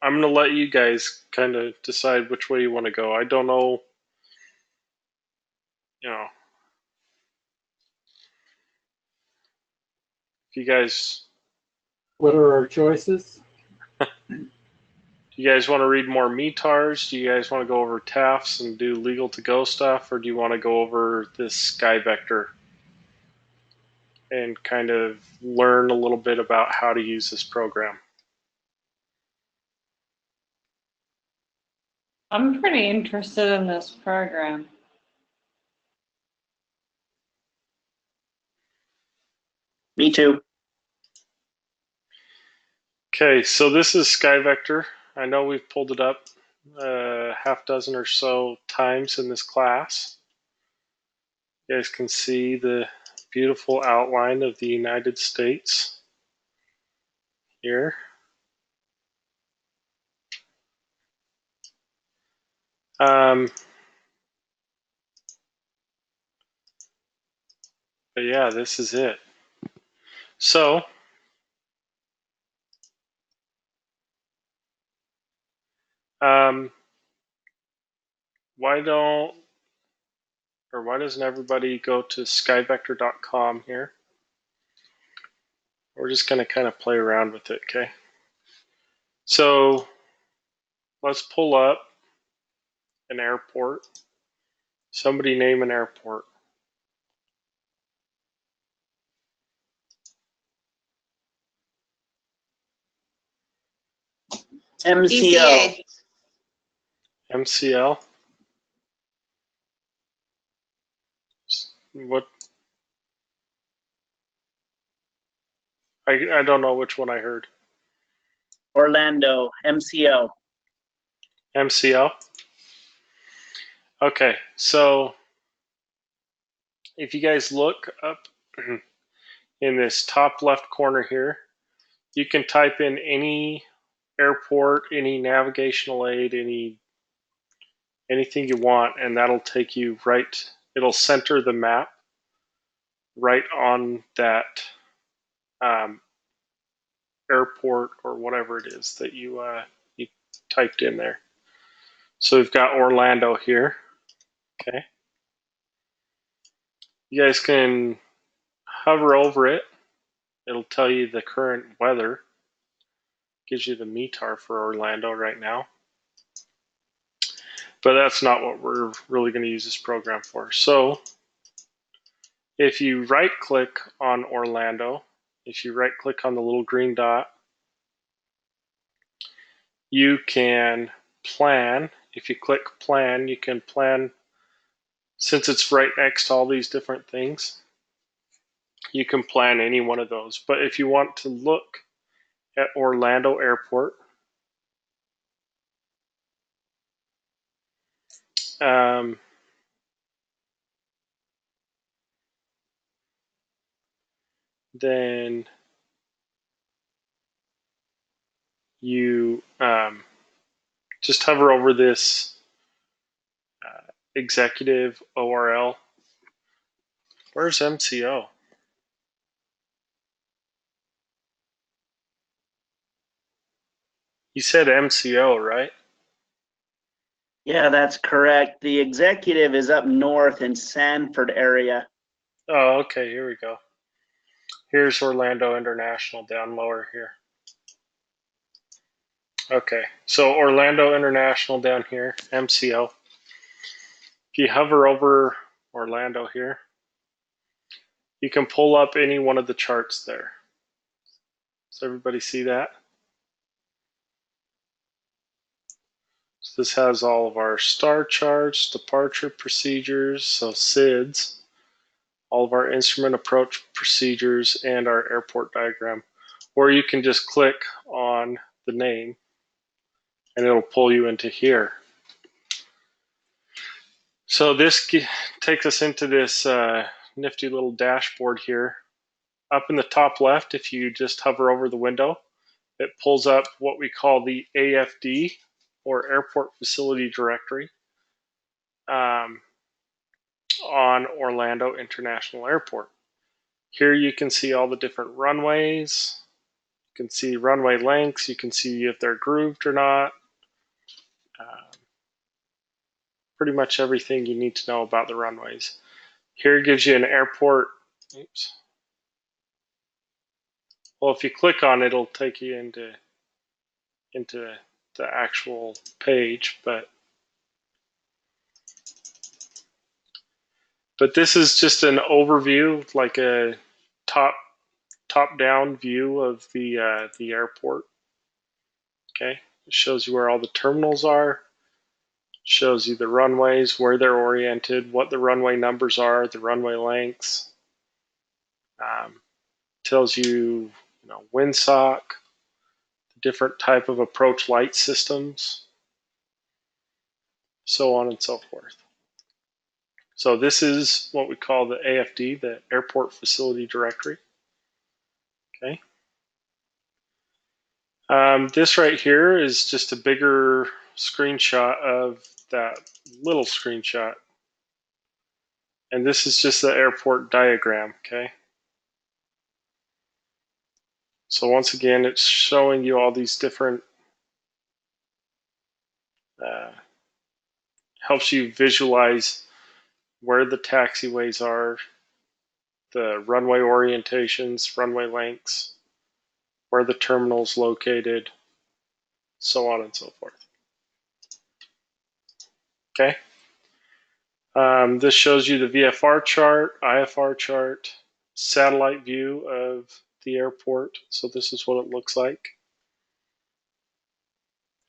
I'm gonna let you guys kind of decide which way you want to go. I don't know, if you guys. What are our choices? Do you guys want to read more METARs? Do you guys want to go over TAFs and do legal to go stuff, or do you want to go over this Skyvector and kind of learn a little bit about how to use this program? I'm pretty interested in this program. Me too. Okay, so this is Skyvector. I know we've pulled it up half dozen or so times in this class. You guys can see the beautiful outline of the United States here. But yeah, this is it. So why doesn't everybody go to skyvector.com here? We're just going to kind of play around with it, okay? So let's pull up an airport. Somebody name an airport. MCO. MCL. What? I don't know which one I heard. Orlando. MCO. MCL. Okay, so if you guys look up in this top left corner here, you can type in any airport, any navigational aid, anything you want, and that'll take you right. It'll center the map right on that airport or whatever it is that you typed in there. So we've got Orlando here. Okay. You guys can hover over it. It'll tell you the current weather. Gives you the METAR for Orlando right now. But that's not what we're really going to use this program for. So if you right click on Orlando, if you right click on the little green dot, you can plan. If you click plan, you can plan, since it's right next to all these different things, you can plan any one of those. But if you want to look at Orlando Airport, then you just hover over this executive ORL. Where's MCO? You said MCO, right? Yeah, that's correct. The executive is up north in Sanford area. Oh, okay, here we go. Here's Orlando International down lower here. Okay, so Orlando International down here, MCO. If you hover over Orlando here, you can pull up any one of the charts there. Does everybody see that? So this has all of our star charts, departure procedures, so SIDS, all of our instrument approach procedures, and our airport diagram. Or you can just click on the name and it'll pull you into here. So this takes us into this nifty little dashboard here. Up in the top left, if you just hover over the window, it pulls up what we call the AFD, or Airport Facility Directory, on Orlando International Airport. Here you can see all the different runways. You can see runway lengths. You can see if they're grooved or not. Pretty much everything you need to know about the runways. Here it gives you an airport. Oops. Well, if you click on it, it'll take you into the actual page, but this is just an overview, like a top-down view of the airport. Okay, it shows you where all the terminals are. Shows you the runways, where they're oriented, what the runway numbers are, the runway lengths. Tells you, windsock, different type of approach light systems, so on and so forth. So this is what we call the AFD, the Airport Facility Directory. Okay. This right here is just a bigger screenshot of that little screenshot. And this is just the airport diagram, okay? So once again, it's showing you all these different, helps you visualize where the taxiways are, the runway orientations, runway lengths, where the terminal's located, so on and so forth. Okay. This shows you the VFR chart, IFR chart, satellite view of the airport. So this is what it looks like.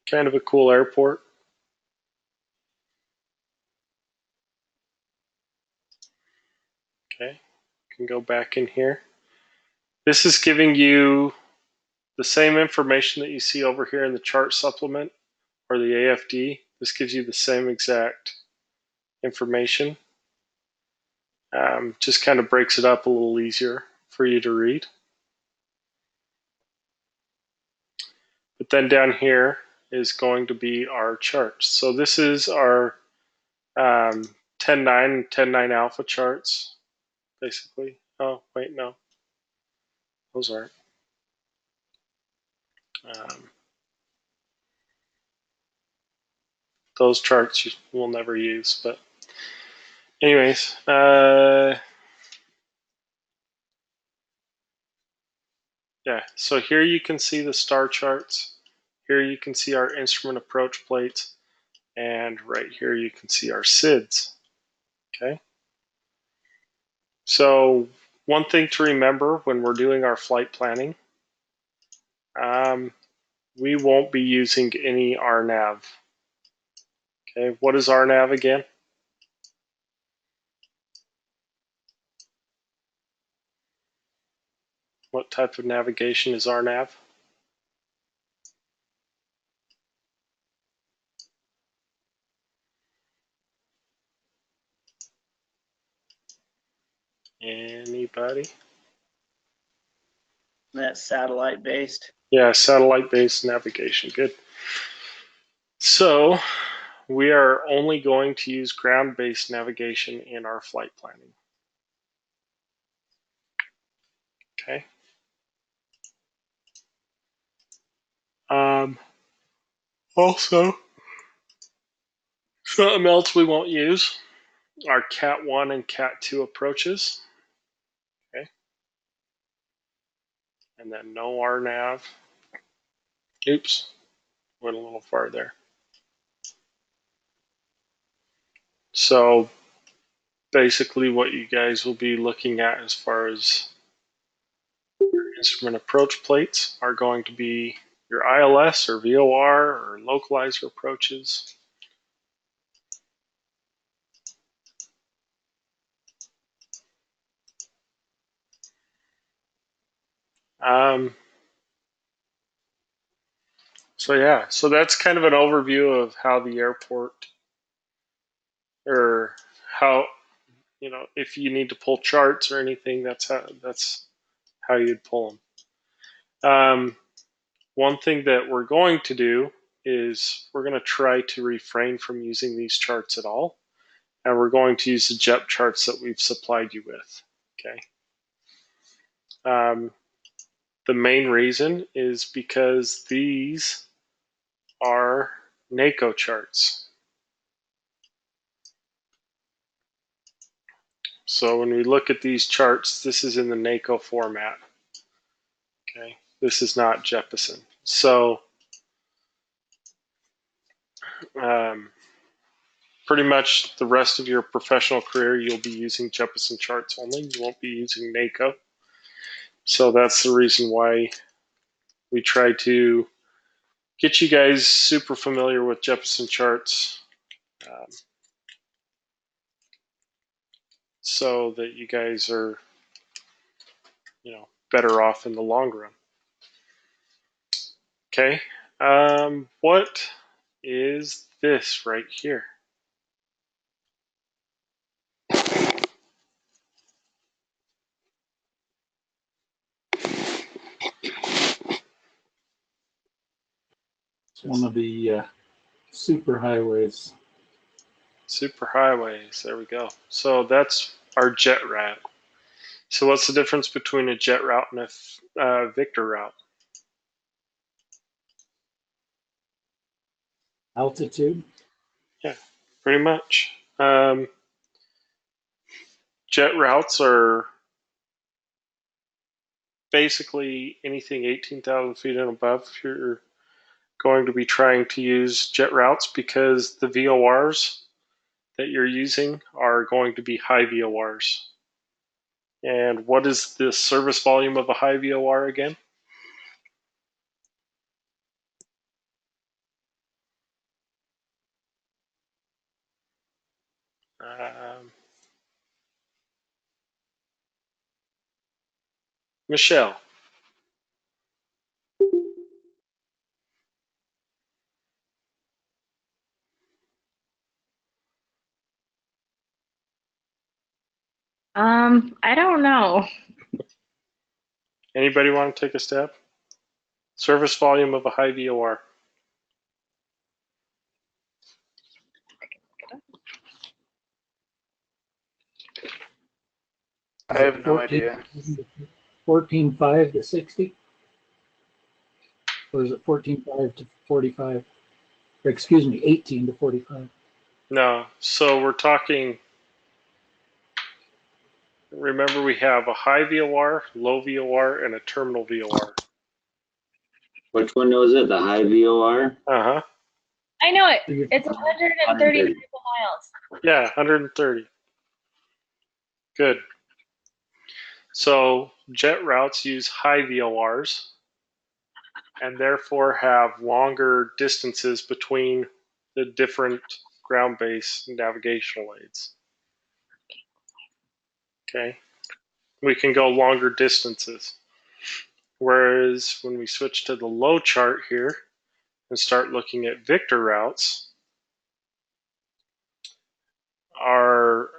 Kind of a cool airport. Okay, you can go back in here. This is giving you the same information that you see over here in the chart supplement or the AFD. This gives you the same exact information. Just kind of breaks it up a little easier for you to read. But then down here is going to be our charts. So this is our 10.9 and 10.9 alpha charts, basically. Oh, wait, no. Those aren't. Those charts you will never use, but anyways, yeah, so here you can see the star charts. Here you can see our instrument approach plates. And right here you can see our SIDS. Okay. So one thing to remember when we're doing our flight planning, we won't be using any RNAV. Okay, what is RNAV again? What type of navigation is RNAV? Anybody? That's satellite based. Yeah, satellite-based navigation. Good. So we are only going to use ground-based navigation in our flight planning. Okay. Also, something else we won't use are Cat 1 and Cat 2 approaches. Okay. And then no RNAV. Oops, went a little far there. So basically what you guys will be looking at as far as your instrument approach plates are going to be your ILS or VOR or localizer approaches. So yeah, so that's kind of an overview of how the airport, or how, if you need to pull charts or anything, that's how you'd pull them. One thing that we're going to do is we're going to try to refrain from using these charts at all, and we're going to use the JEP charts that we've supplied you with. Okay. The main reason is because these are NACO charts. So when we look at these charts, this is in the NACO format. Okay, this is not Jeppesen. So pretty much the rest of your professional career, you'll be using Jeppesen charts only. You won't be using NACO. So that's the reason why we try to get you guys super familiar with Jeppesen charts so that you guys are, better off in the long run. Okay, what is this right here? It's one of the super highways. Superhighways, there we go. So that's our jet route. So what's the difference between a jet route and a Victor route? Altitude. Yeah, pretty much. Jet routes are basically anything 18,000 feet and above. You're going to be trying to use jet routes because the VORs that you're using are going to be high VORs. And what is the service volume of a high VOR again? Michelle. I don't know. Anybody want to take a stab? Service volume of a high VOR. I have no idea. 14.5 to 60? Or is it 14.5 to 45? Or excuse me, 18 to 45. No, so we're talking, remember we have a high VOR, low VOR, and a terminal VOR. Which one was it? The high VOR? Uh-huh. I know it. It's 130 miles. Yeah, 130. Good. So jet routes use high VORs and therefore have longer distances between the different ground-based navigational aids. Okay. We can go longer distances. Whereas when we switch to the low chart here and start looking at Victor routes, our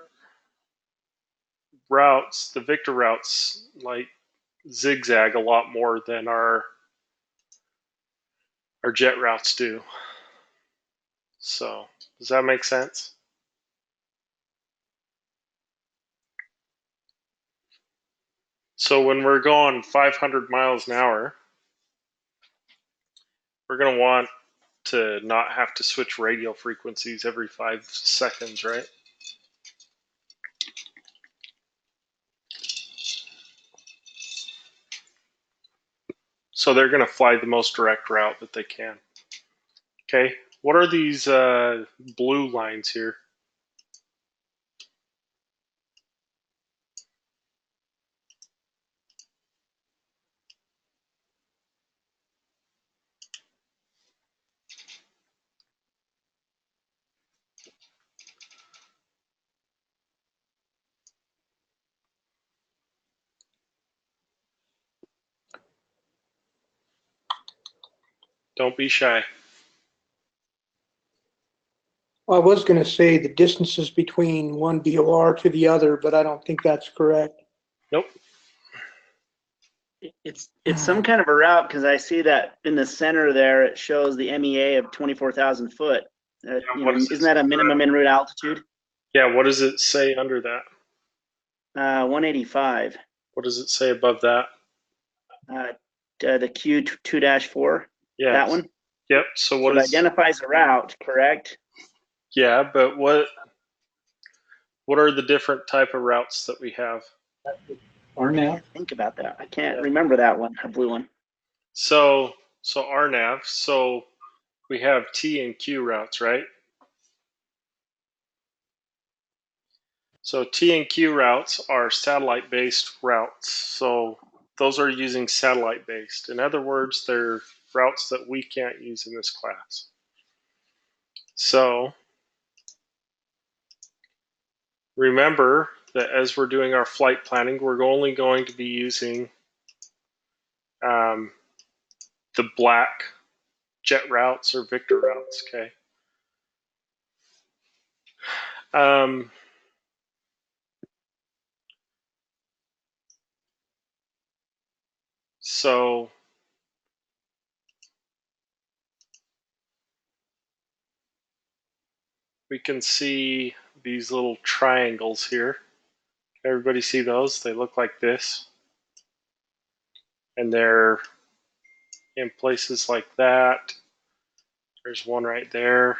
routes, the Victor routes, like zigzag a lot more than our jet routes do. So, does that make sense? So when we're going 500 miles an hour, we're going to want to not have to switch radio frequencies every 5 seconds, right? So they're going to fly the most direct route that they can. Okay, what are these blue lines here? Don't be shy. I was going to say the distances between one VOR to the other, but I don't think that's correct. Nope. It's some kind of a route because I see that in the center there it shows the MEA of 24,000 foot. Isn't that a minimum en route altitude? Yeah, what does it say under that? 185. What does it say above that? The Q2-4. Yeah. That one? Yep. So it identifies a route, correct? Yeah, but what are the different type of routes that we have? RNAV. Think about that. I can't remember that one, a blue one. So RNAV. So we have T and Q routes, right? So T and Q routes are satellite-based routes. So those are using satellite-based. In other words, they're routes that we can't use in this class. So remember that as we're doing our flight planning, we're only going to be using the black jet routes or Victor routes, okay? So we can see these little triangles here. Everybody see those? They look like this. And they're in places like that. There's one right there.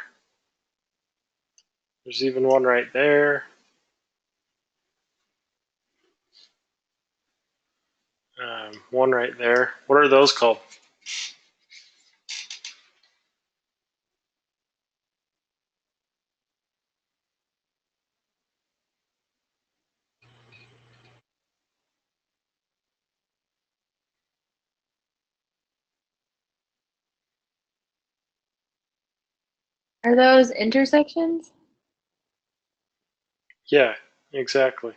There's even one right there. One right there. What are those called? Are those intersections? Yeah, exactly.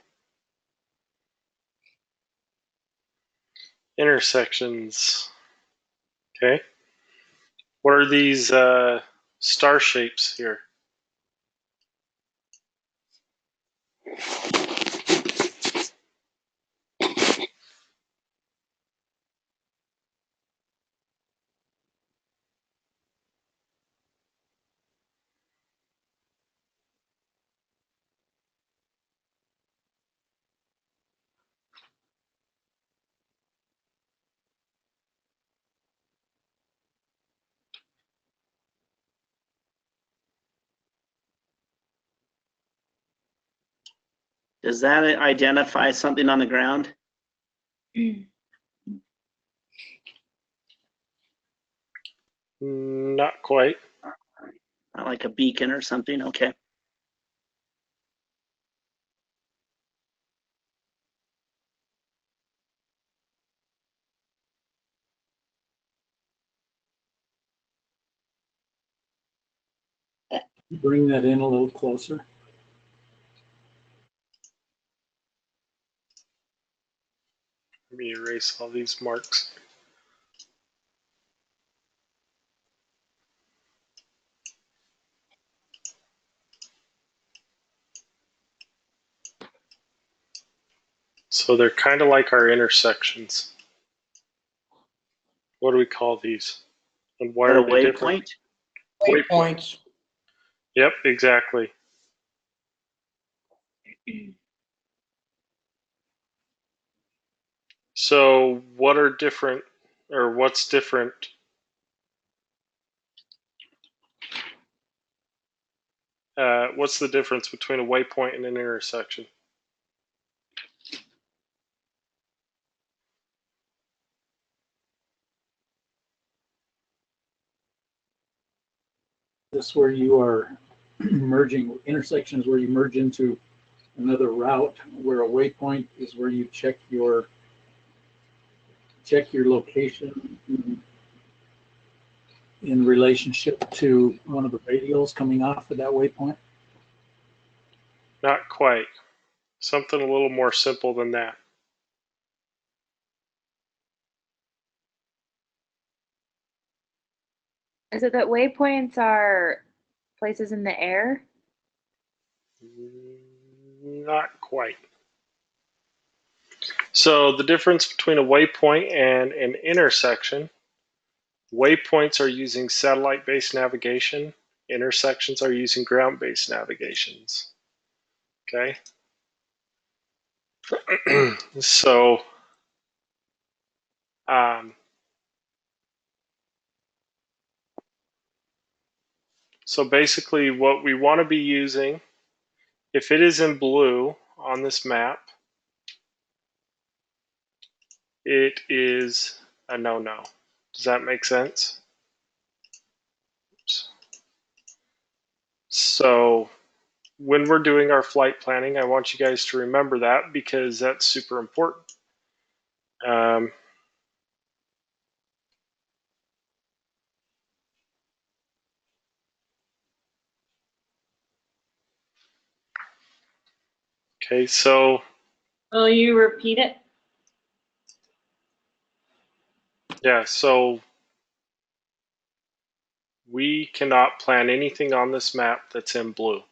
Intersections. Okay. What are these star shapes here? Does that identify something on the ground? Not quite. Not like a beacon or something? Okay. Bring that in a little closer. Let me erase all these marks. So they're kind of like our intersections. What do we call these? And why Is that are a they different? waypoint? Waypoints. Yep, exactly. So what are different, or what's different? What's the difference between a waypoint and an intersection? This where you are merging, intersections where you merge into another route, where a waypoint is where you check your location in relationship to one of the radials coming off of that waypoint. Not quite. Something a little more simple than that. Is it that waypoints are places in the air? Not quite. So the difference between a waypoint and an intersection, waypoints are using satellite-based navigation, intersections are using ground-based navigations. Okay? So so basically what we want to be using, if it is in blue on this map, it is a no-no. Does that make sense? Oops. So when we're doing our flight planning, I want you guys to remember that because that's super important. Okay, so Will you repeat it? yeah, so we cannot plan anything on this map that's in blue.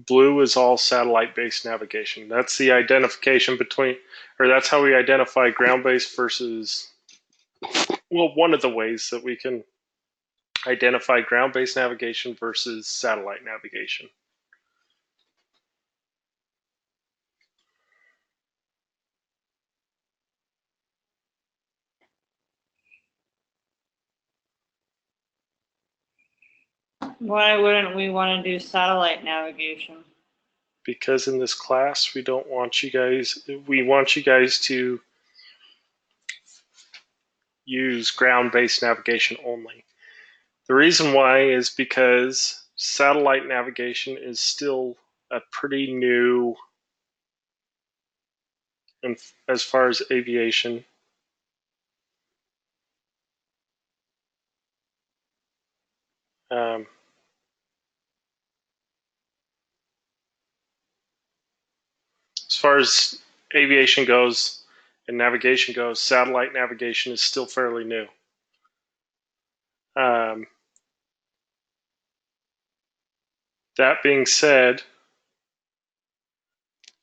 Blue is all satellite-based navigation. That's the identification between, or that's how we identify ground-based versus, well, one of the ways that we can identify ground-based navigation versus satellite navigation. Why wouldn't we want to do satellite navigation? Because in this class, we want you guys to use ground-based navigation only. The reason why is because satellite navigation is still a pretty new, and as far as aviation, as far as aviation goes and navigation goes, satellite navigation is still fairly new. That being said,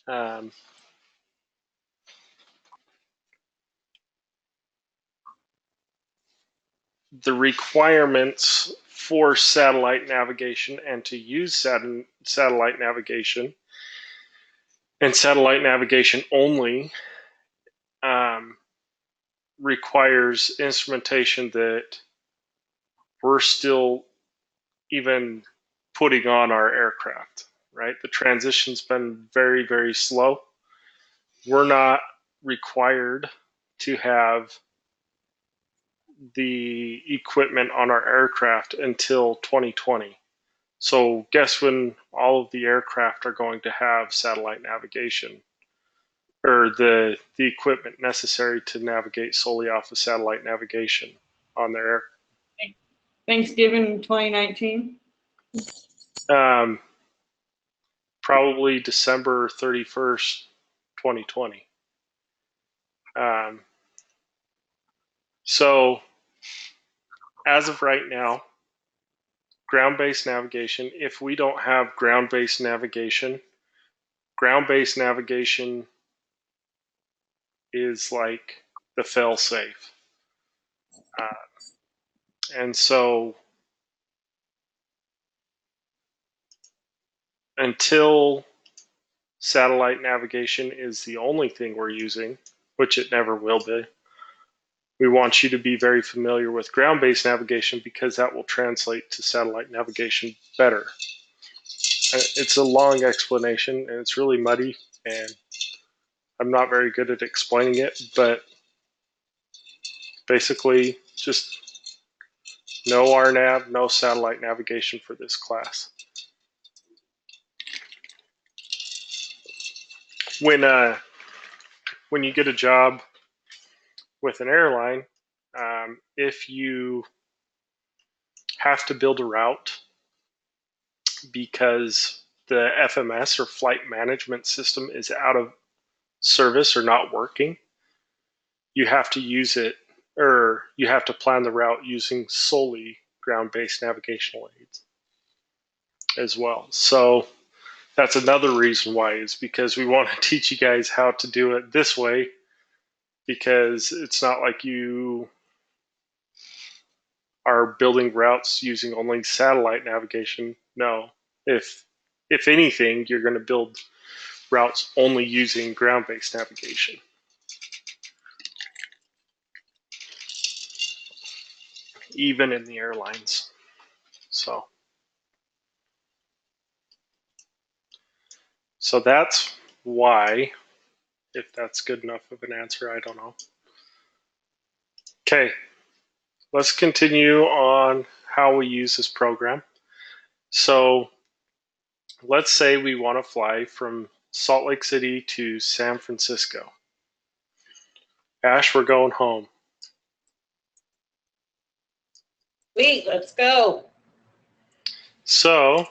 the requirements for satellite navigation and to use satellite navigation and satellite navigation only requires instrumentation that we're still even putting on our aircraft, right? The transition's been very, very slow. We're not required to have the equipment on our aircraft until 2020. So guess when all of the aircraft are going to have satellite navigation, or the equipment necessary to navigate solely off of satellite navigation on their air. Thanksgiving 2019? Probably December 31st, 2020. So as of right now, ground-based navigation, if we don't have ground-based navigation is like the fail-safe. And so until satellite navigation is the only thing we're using, which it never will be, we want you to be very familiar with ground-based navigation because that will translate to satellite navigation better. It's a long explanation and it's really muddy and I'm not very good at explaining it, but basically just no RNAV, no satellite navigation for this class. When you get a job with an airline, if you have to build a route because the FMS or flight management system is out of service or not working, you have to use it, or you have to plan the route using solely ground-based navigational aids as well. So that's another reason why, is because we want to teach you guys how to do it this way, because it's not like you are building routes using only satellite navigation. No, if anything, you're going to build routes only using ground-based navigation. Even in the airlines. So that's why. If that's good enough of an answer, I don't know. Okay, let's continue on how we use this program. So let's say we want to fly from Salt Lake City to San Francisco. Ash, we're going home. Sweet, let's go. So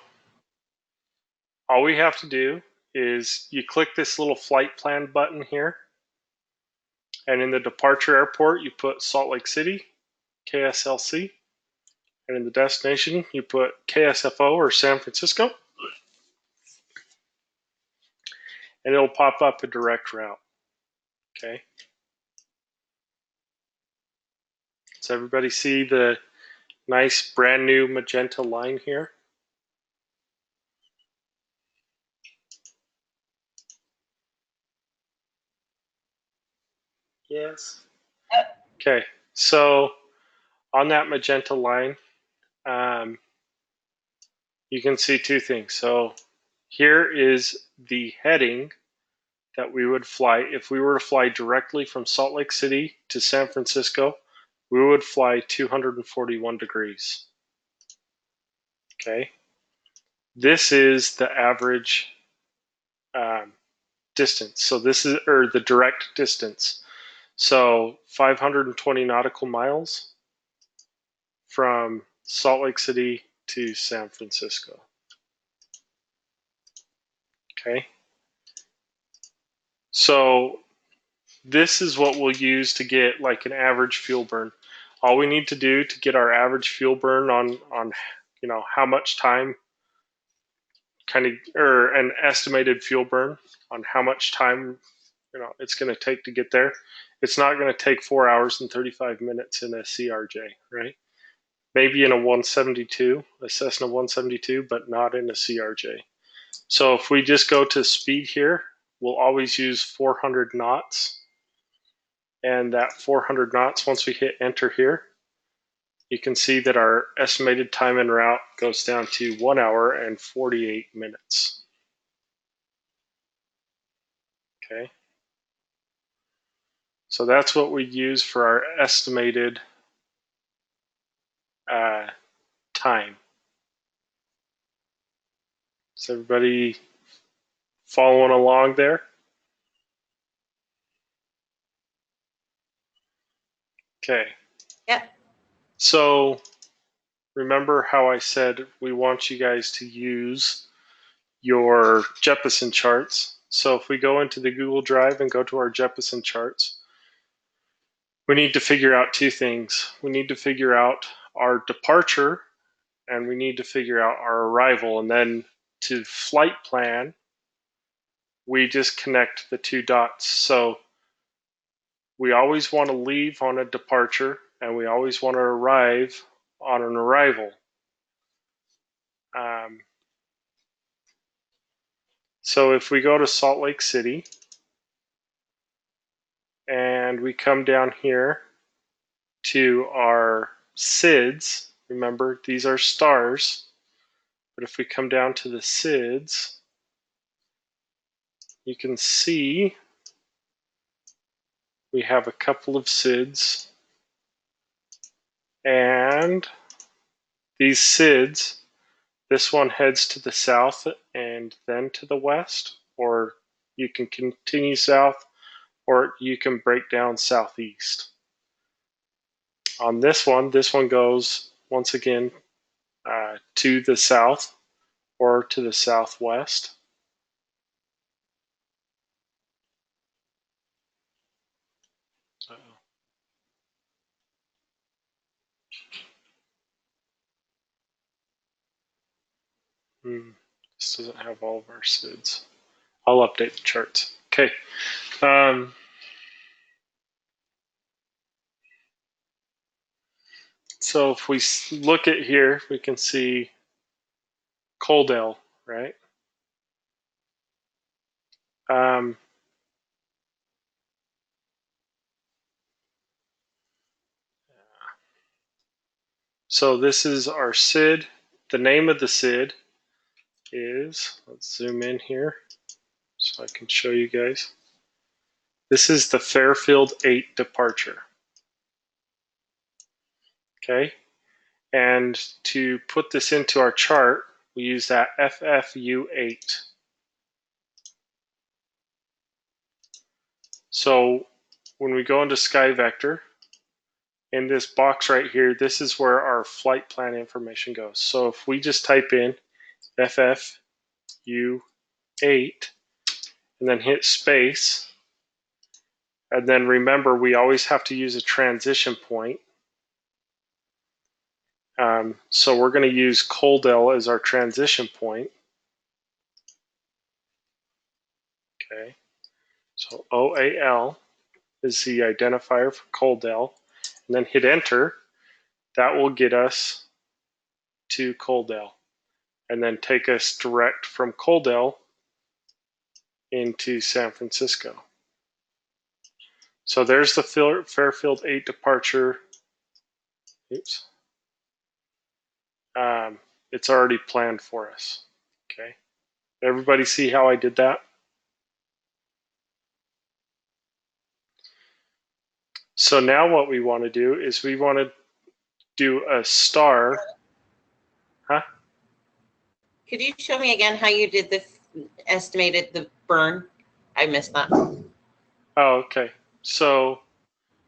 all we have to do is you click this little flight plan button here, and in the departure airport, you put Salt Lake City, KSLC, and in the destination, you put KSFO or San Francisco, and it'll pop up a direct route. Okay. Does everybody see the nice brand new magenta line here? Yes. Okay, so on that magenta line, you can see two things. So here is the heading that we would fly. If we were to fly directly from Salt Lake City to San Francisco, we would fly 241 degrees. Okay, this is the average distance. So this is, or the direct distance. So 520 nautical miles from Salt Lake City to San Francisco. Okay. So this is what we'll use to get like an average fuel burn. All we need to do to get our average fuel burn on you know how much time or an estimated fuel burn on how much time it's going to take to get there. It's not going to take 4 hours and 35 minutes in a CRJ, right? Maybe in a 172, a Cessna 172, but not in a CRJ. So if we just go to speed here, we'll always use 400 knots. And that 400 knots, once we hit enter here, you can see that our estimated time en route goes down to 1 hour and 48 minutes. Okay. So that's what we use for our estimated time. Is everybody following along there? Okay. Yeah. So remember how I said we want you guys to use your Jeppesen charts. So if we go into the Google Drive and go to our Jeppesen charts, we need to figure out two things. We need to figure out our departure and we need to figure out our arrival. And then to flight plan, we just connect the two dots. So we always want to leave on a departure and we always want to arrive on an arrival. So if we go to Salt Lake City and we come down here to our SIDS, remember these are stars, but if we come down to the SIDS, you can see we have a couple of SIDS, and these SIDS, this one heads to the south and then to the west, or you can continue south, or you can break down southeast. On this one goes once again to the south or to the southwest. This doesn't have all of our SIDS. I'll update the charts. Okay. So if we look at here, we can see Coaldale, right? So this is our SID. The name of the SID is, let's zoom in here so I can show you guys. This is the Fairfield 8 departure. Okay, and to put this into our chart, we use that FFU8. So when we go into Skyvector, in this box right here, this is where our flight plan information goes. So if we just type in FFU8, U8, and then hit space. And then remember, we always have to use a transition point. So we're going to use Coldell as our transition point. Okay, so OAL is the identifier for Coldell, and then hit enter. That will get us to Coldell, and then take us direct from Coldell into San Francisco. So there's the Fairfield 8 departure. Oops. It's already planned for us. Okay. Everybody see how I did that? So now what we want to do is we want to do a star. Huh? Could you show me again how you did the estimated the burn? I missed that. Oh, okay. So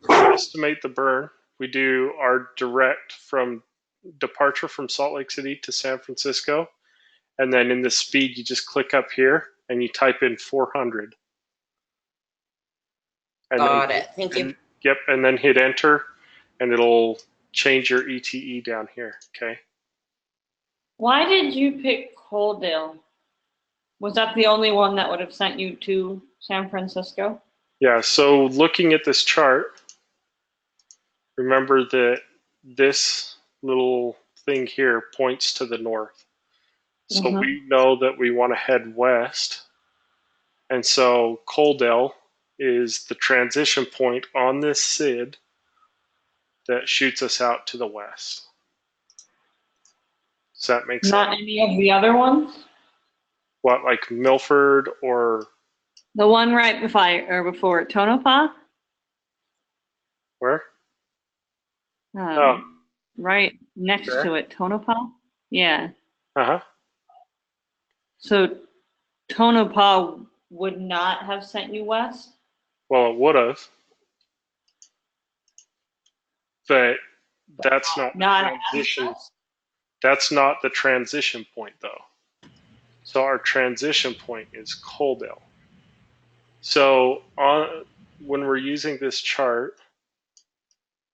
to estimate the burn, we do our direct from departure from Salt Lake City to San Francisco. And then in the speed, you just click up here and you type in 400. And Got it. Thank you. Yep, and then hit enter, and it'll change your ETE down here, okay? Why did you pick Coaldale? Was that the only one that would have sent you to San Francisco? Yeah, so looking at this chart, remember that this little thing here points to the north. So we know that we want to head west. And so Coaldale is the transition point on this SID that shoots us out to the west. Does that make sense? Not any of the other ones? What, like Milford or The one right before Tonopah? where? Right next there. to it, Tonopah? Yeah. Uh-huh. So Tonopah would not have sent you west? Well, it would have. But that's not the transition. That's not the transition point, though. So our transition point is Coaldale. So when we're using this chart,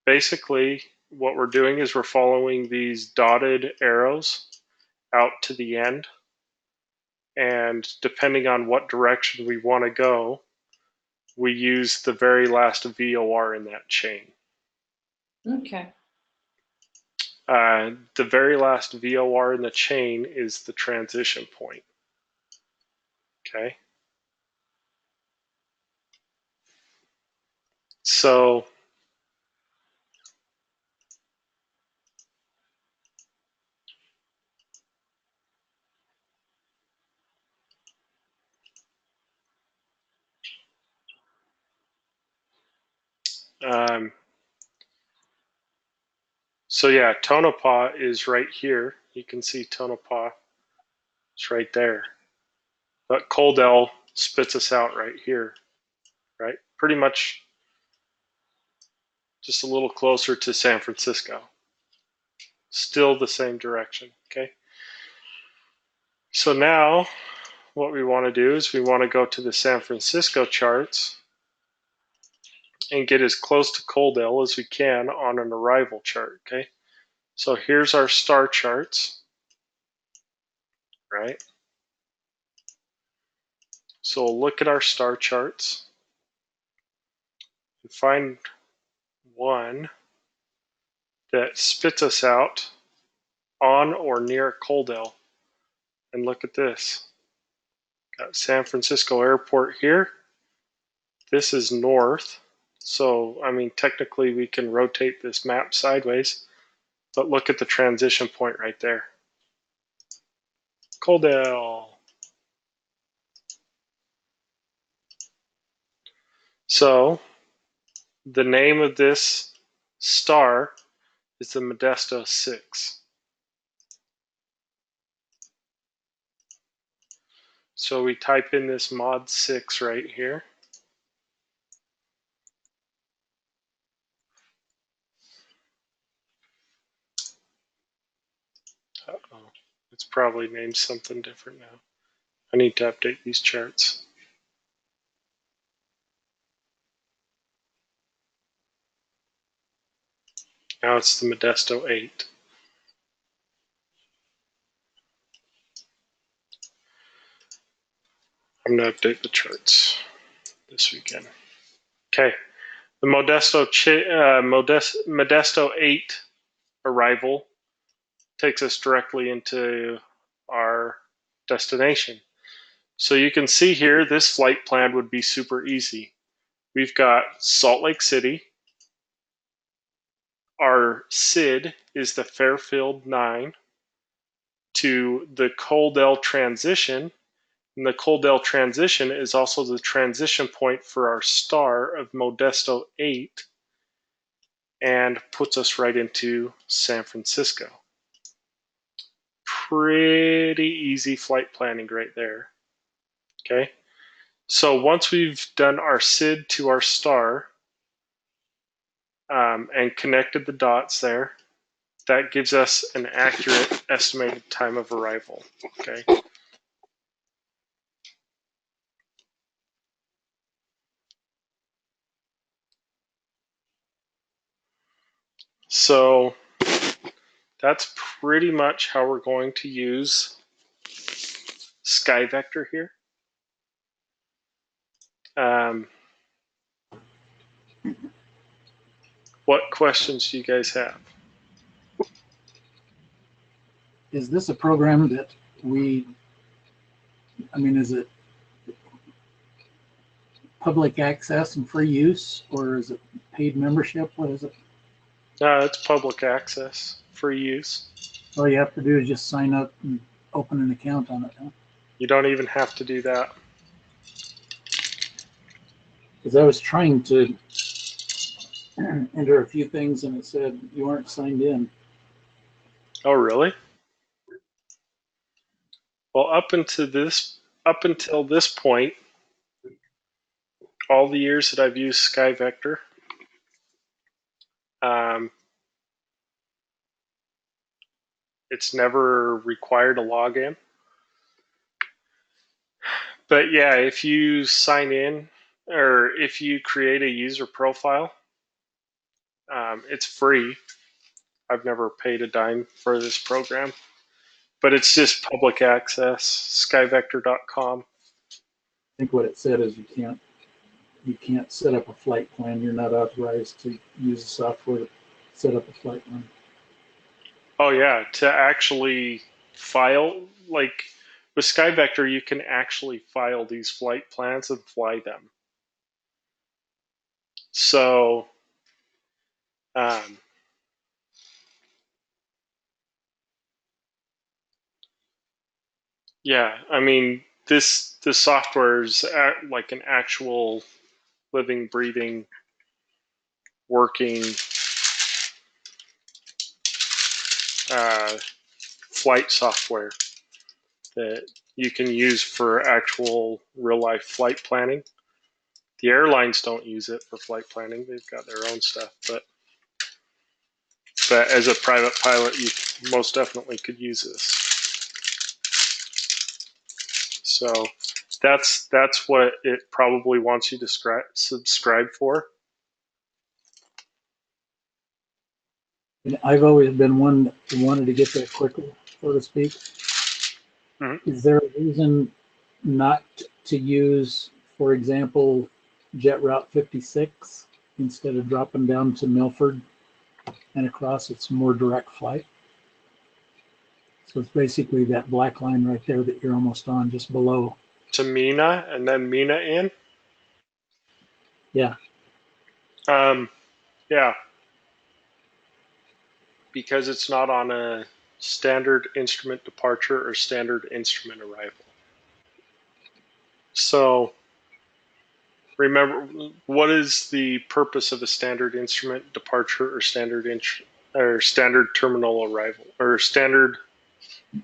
basically what we're doing is we're following these dotted arrows out to the end. And depending on what direction we want to go, we use the very last VOR in that chain. Okay. The very last VOR in the chain is the transition point. Okay. So yeah, Tonopah is right here. You can see Tonopah. It's right there. But Coaldale spits us out right here, right? Pretty much just a little closer to San Francisco. Still the same direction, okay? So now what we want to do is we want to go to the San Francisco charts and get as close to Coaldale as we can on an arrival chart, okay? So here's our star charts, right? So we'll look at our star charts and find one that spits us out on or near Coaldale. And look at this. Got San Francisco Airport here. This is north. So, I mean, technically we can rotate this map sideways, but look at the transition point right there. Coaldale. So, the name of this star is the Modesto 6. So we type in this mod 6 right here. Uh-oh. It's probably named something different now. I need to update these charts. Now it's the Modesto 8. I'm going to update the charts this weekend. Okay, the Modesto 8 arrival takes us directly into our destination. So you can see here, this flight plan would be super easy. We've got Salt Lake City. Our SID is the Fairfield 9 to the Coaldale transition. And the Coaldale transition is also the transition point for our star of Modesto 8 and puts us right into San Francisco. Pretty easy flight planning right there. Okay, so once we've done our SID to our star and connected the dots there, that gives us an accurate estimated time of arrival. Okay. So that's pretty much how we're going to use Skyvector here. What questions do you guys have? Is this a program that is it public access and free use, or is it paid membership? What is it? It's public access, free use. All you have to do is just sign up and open an account on it, huh? You don't even have to do that. Because I was trying to enter a few things and it said you aren't signed in. Oh, really? Well, up until this point, all the years that I've used Skyvector, it's never required a login. But yeah, if you sign in or if you create a user profile, it's free. I've never paid a dime for this program, but it's just public access, skyvector.com. I think what it said is you can't set up a flight plan. You're not authorized to use the software to set up a flight plan. Oh yeah, to actually file, like with Skyvector, you can actually file these flight plans and fly them. So, yeah, I mean, the software is like an actual living, breathing, working flight software that you can use for actual real life flight planning. The airlines don't use it for flight planning. They've got their own stuff, but as a private pilot, you most definitely could use this. So that's what it probably wants you to subscribe for. And I've always been one who wanted to get there quicker, so to speak. Mm-hmm. Is there a reason not to use, for example, Jet Route 56 instead of dropping down to Milford and across? It's more direct flight. So it's basically that black line right there that you're almost on, just below. To Mina and then Mina in? Yeah. Yeah. Because it's not on a standard instrument departure or standard instrument arrival. So remember, what is the purpose of a standard instrument departure or standard terminal arrival or standard? Oh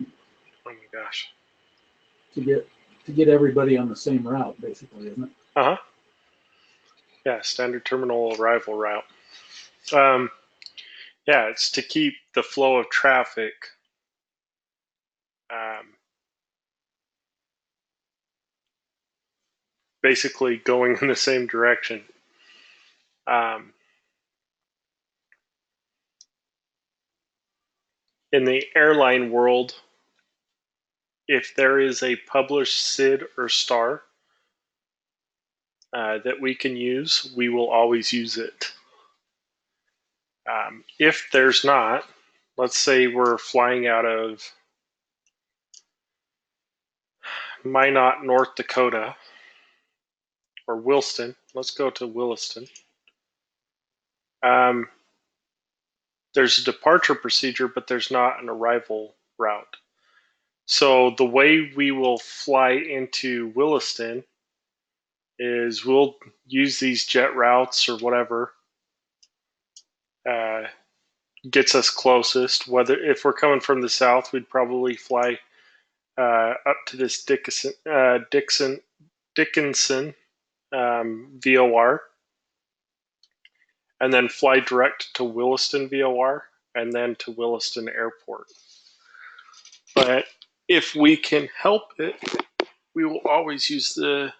my gosh! To get everybody on the same route, basically, isn't it? Uh huh. Yeah, standard terminal arrival route. Yeah, it's to keep the flow of traffic basically going in the same direction. In the airline world, if there is a published SID or STAR that we can use, we will always use it. If there's not, let's say we're flying out of Minot, North Dakota, or Williston. Let's go to Williston. There's a departure procedure, but there's not an arrival route. So the way we will fly into Williston is we'll use these jet routes or whatever gets us closest. Whether if we're coming from the south, we'd probably fly up to this Dickinson VOR, and then fly direct to Williston VOR, and then to Williston Airport. But if we can help it, we will always use the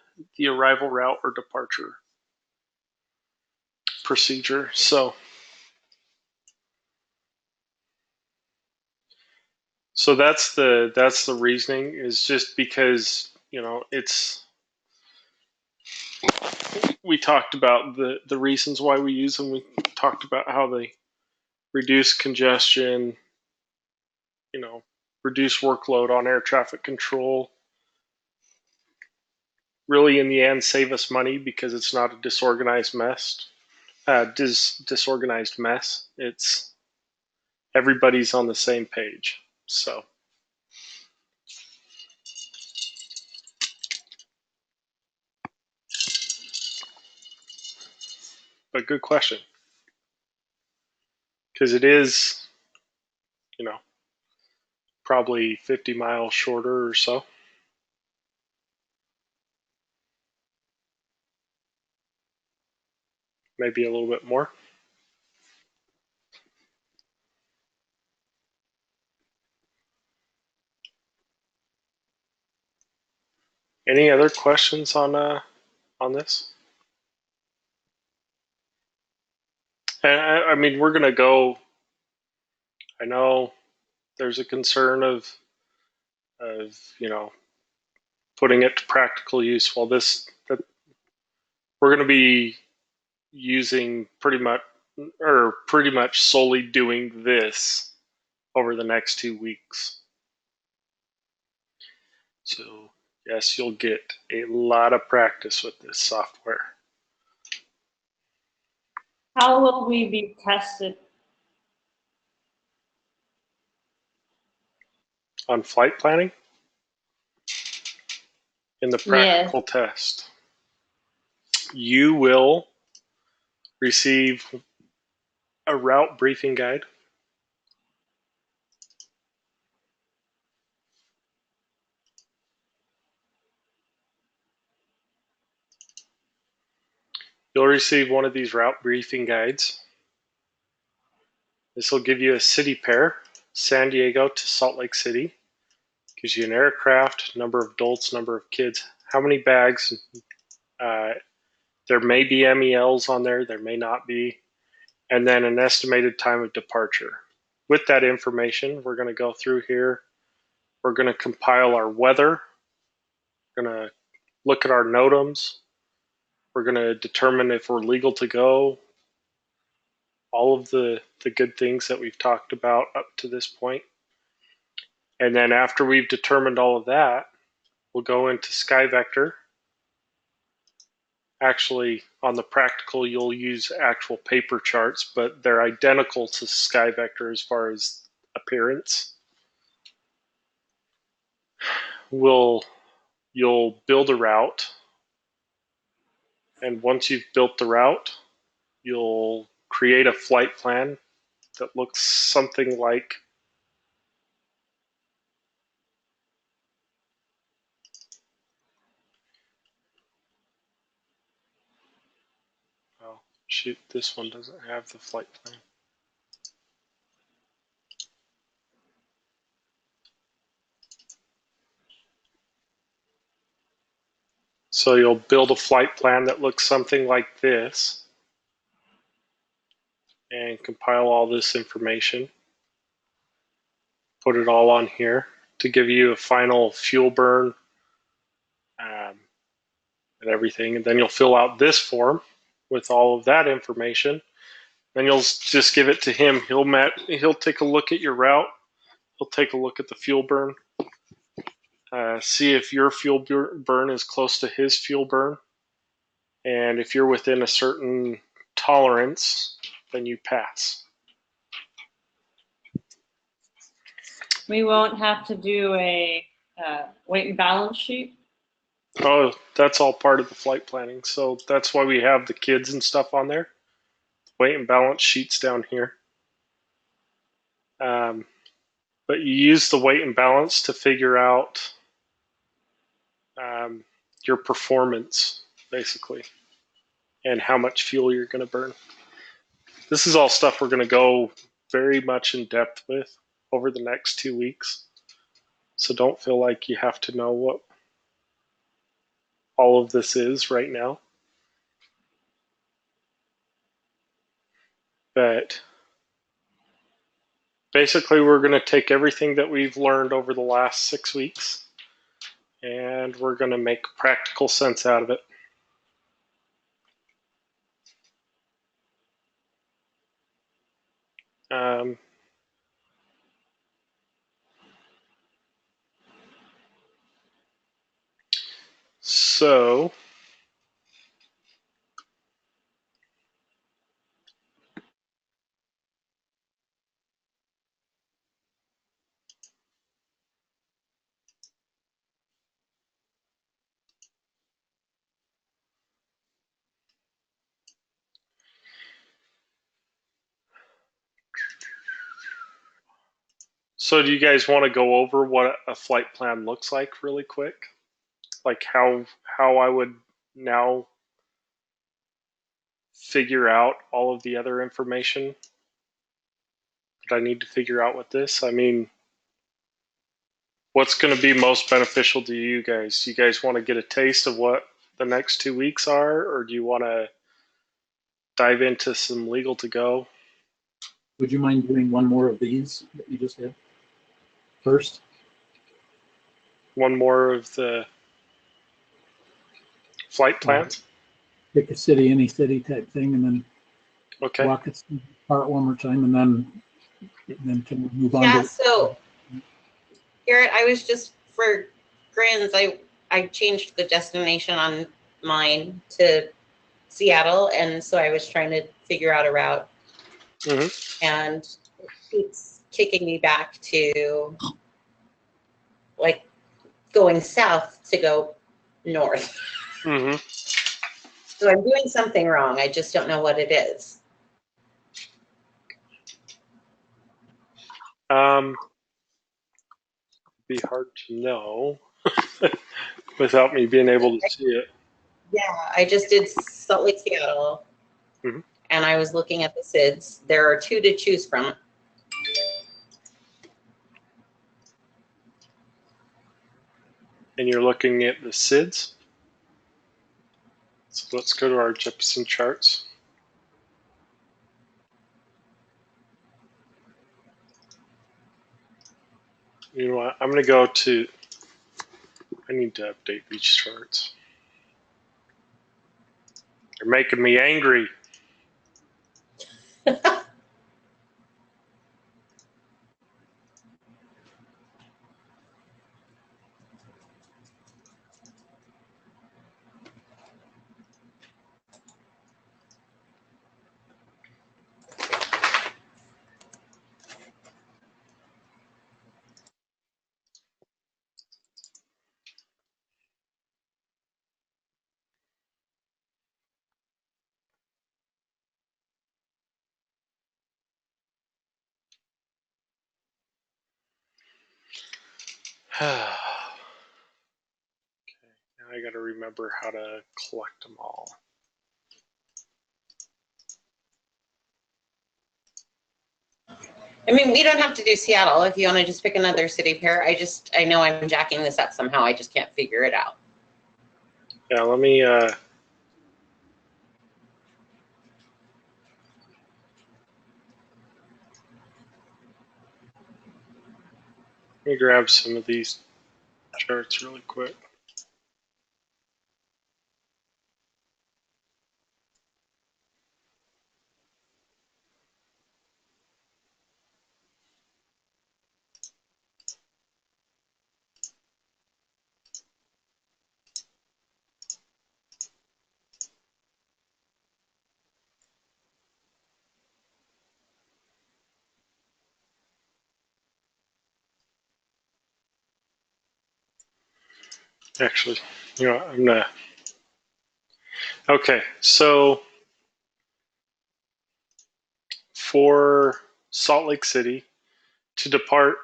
arrival route or departure procedure. So that's the reasoning, is just because, you know, we talked about the reasons why we use them. We talked about how they reduce congestion, you know, reduce workload on air traffic control. Really, in the end, save us money because it's not a disorganized mess. Disorganized mess. It's everybody's on the same page. So, but good question, because it is, you know, probably 50 miles shorter or so. Maybe a little bit more. Any other questions on this? And I mean, we're gonna go. I know there's a concern of you know, putting it to practical use. Well, that we're gonna be using pretty much solely doing this over the next 2 weeks. So yes, you'll get a lot of practice with this software. How will we be tested? On flight planning? In the practical test. You will receive a route briefing guide. You'll receive one of these route briefing guides. This will give you a city pair, San Diego to Salt Lake City. Gives you an aircraft, number of adults, number of kids, how many bags. There may be MELs on there, there may not be. And then an estimated time of departure. With that information, we're going to go through here. We're going to compile our weather. We're going to look at our NOTAMs. We're going to determine if we're legal to go. All of the good things that we've talked about up to this point. And then after we've determined all of that, we'll go into Skyvector. Actually, on the practical, you'll use actual paper charts, but they're identical to Skyvector as far as appearance. You'll build a route, and once you've built the route, you'll create a flight plan that looks something like shoot, this one doesn't have the flight plan. So you'll build a flight plan that looks something like this and compile all this information. Put it all on here to give you a final fuel burn and everything. And then you'll fill out this form with all of that information. Then you'll just give it to him. He'll take a look at your route. He'll take a look at the fuel burn. See if your fuel burn is close to his fuel burn. And if you're within a certain tolerance, then you pass. We won't have to do a weight and balance sheet. Oh, that's all part of the flight planning. So that's why we have the kids and stuff on there. Weight and balance sheets down here. But you use the weight and balance to figure out your performance, basically, and how much fuel you're going to burn. This is all stuff we're going to go very much in depth with over the next 2 weeks. So don't feel like you have to know what all of this is right now. But basically, we're going to take everything that we've learned over the last 6 weeks and we're going to make practical sense out of it. So do you guys want to go over what a flight plan looks like really quick? Like how I would now figure out all of the other information that I need to figure out with this? I mean, what's going to be most beneficial to you guys? Do you guys want to get a taste of what the next 2 weeks are, or do you want to dive into some legal to go? Would you mind doing one more of these that you just did first? One more of the flight plans? Pick a city, any city type thing, and then Okay. walk it apart one more time, and then can we move on Yeah, to so Garrett, I was just for grins, I changed the destination on mine to Seattle, and so I was trying to figure out a route. And it's kicking me back to like going south to go north. So I'm doing something wrong. I just don't know what it is. Be hard to know without me being able to see it. Yeah, I just did Salt Lake, Seattle, and I was looking at the SIDS. There are 2 to choose from. And you're looking at the SIDS. So let's go to our Jeppesen charts. You know what? I'm going to go to, I need to update these charts. They're making me angry. Okay, now I got to remember how to collect them all. I mean, we don't have to do Seattle if you want to just pick another city pair. I know I'm jacking this up somehow. I just can't figure it out. Yeah, let me grab some of these charts really quick. Actually, you know, I'm gonna. Okay, so for Salt Lake City to depart,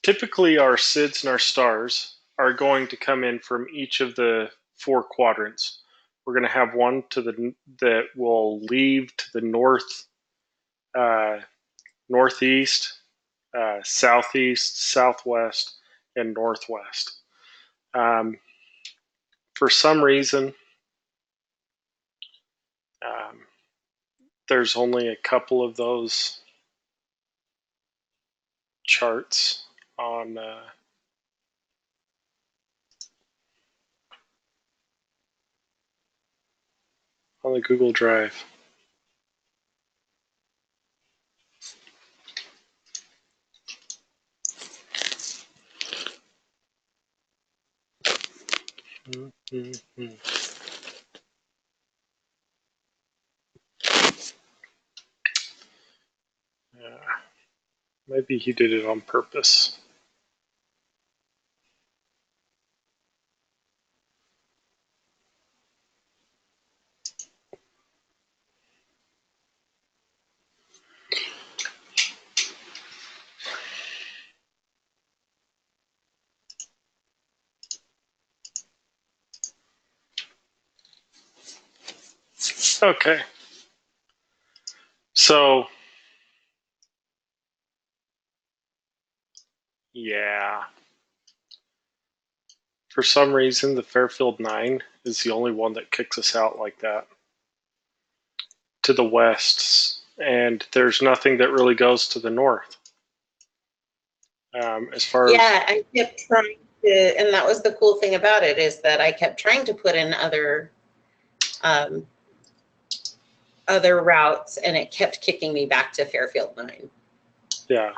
typically our SIDS and our stars are going to come in from each of the 4 quadrants. We're going to have one to the that will leave to the north, northeast, southeast, southwest, and northwest. For some reason, there's only a couple of those charts on the Google Drive. Mm-hmm. Yeah, maybe he did it on purpose. Okay. So, yeah. For some reason, the Fairfield 9 is the only one that kicks us out like that to the west, and there's nothing that really goes to the north. As far Yeah, I kept trying to, and that was the cool thing about it, is that I kept trying to put in other routes, and it kept kicking me back to Fairfield 9. Yeah.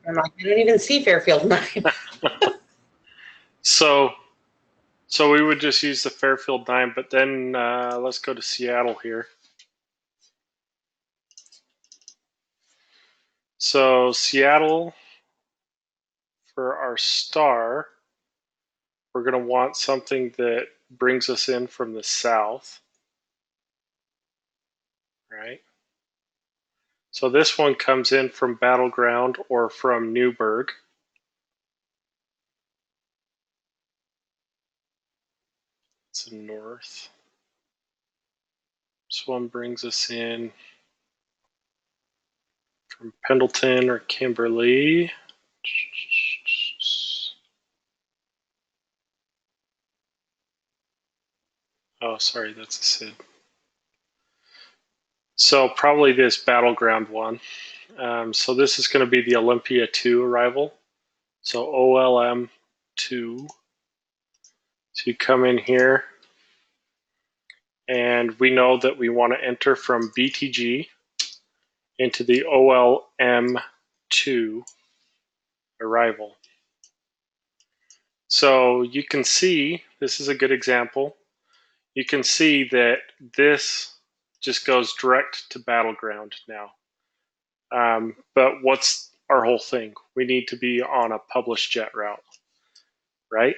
I'm like, I don't even see Fairfield 9. So we would just use the Fairfield 9, but then let's go to Seattle here. So Seattle, for our star, we're going to want something that brings us in from the south, right? So this one comes in from Battleground or from Newburgh. It's north. This one brings us in from Pendleton or Kimberly. Oh, sorry, that's a SID. So probably this Battleground one. So this is going to be the Olympia 2 arrival. So OLM 2. So you come in here, and we know that we want to enter from BTG into the OLM 2 arrival. So you can see, this is a good example. You can see that this just goes direct to Battleground now. But what's our whole thing? We need to be on a published jet route, right?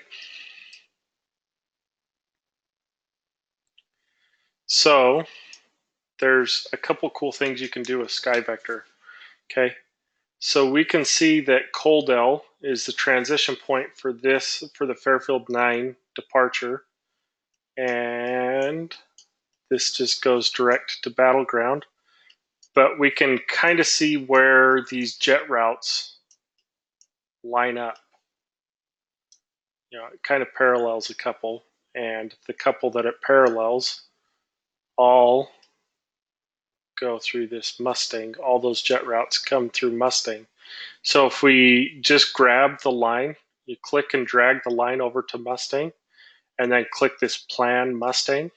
So there's a couple cool things you can do with Skyvector. Okay, so we can see that Coldell is the transition point for this, for the Fairfield 9 departure, and this just goes direct to Battleground. But we can kind of see where these jet routes line up. You know, it kind of parallels a couple. and the couple that it parallels all go through this Mustang. All those jet routes come through Mustang. So if we just grab the line, you click and drag the line over to Mustang, and then click this Plan Mustang,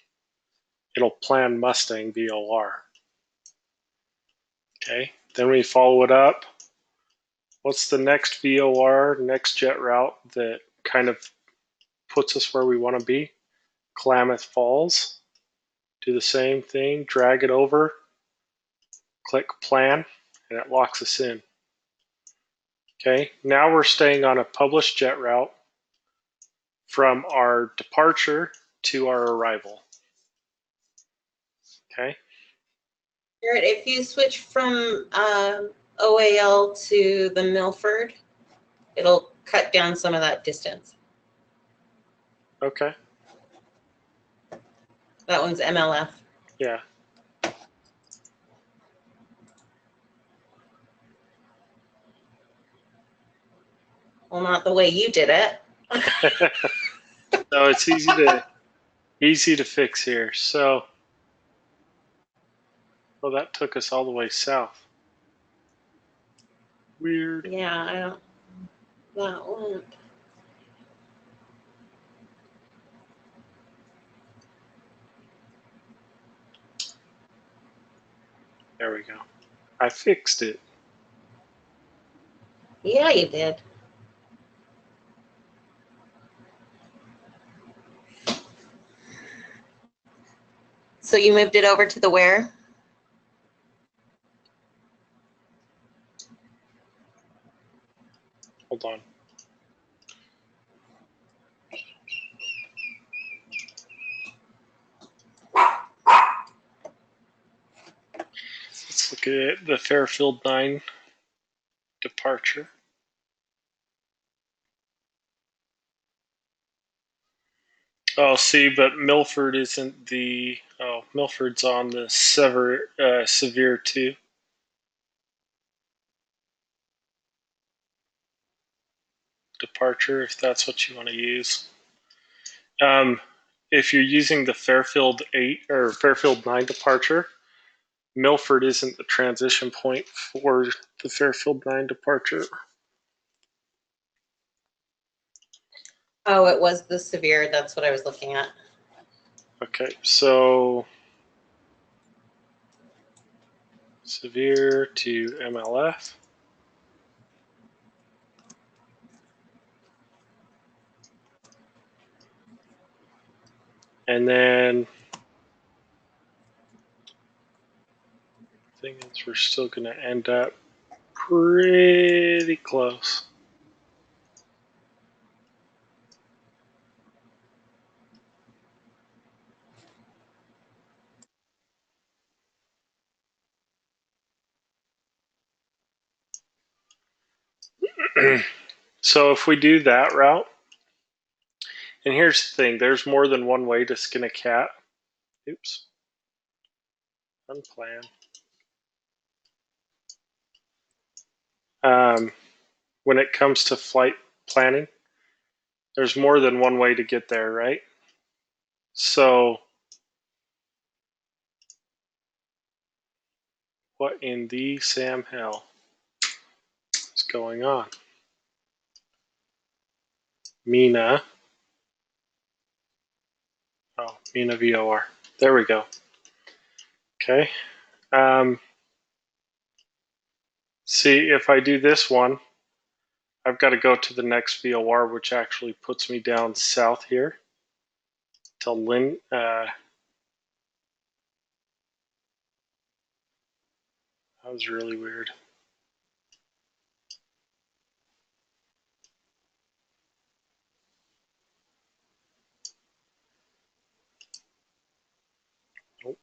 it'll plan Mustang VOR. Okay, then we follow it up. What's the next VOR, next jet route that kind of puts us where we want to be? Klamath Falls. Do the same thing, drag it over, click Plan, and it locks us in. Okay, now we're staying on a published jet route from our departure to our arrival. Okay. Garrett, if you switch from OAL to the Milford, it'll cut down some of that distance. Okay. That one's MLF. Yeah. Well, not the way you did it. So it's easy to fix here. So, well, that took us all the way south. Weird. Yeah, I don't. That one. There we go. I fixed it. Yeah, you did. So you moved it over to the where? Hold on. Let's look at the Fairfield 9 departure. Oh, see, but Milford isn't the. Oh, Milford's on the severe 2. Departure, if that's what you want to use. If you're using the Fairfield 8 or Fairfield 9 departure, Milford isn't the transition point for the Fairfield 9 departure. Oh, it was the severe. That's what I was looking at. Okay, so severe to MLF. And then the thing is, we're still going to end up pretty close. So if we do that route, and here's the thing, there's more than one way to skin a cat. Oops. Unplanned. When it comes to flight planning, there's more than one way to get there, right? So what in the Sam hell is going on? Mina. Oh, Mina VOR. There we go. Okay. See, if I do this one, I've got to go to the next VOR, which actually puts me down south here to Lynn. That was really weird. Nope.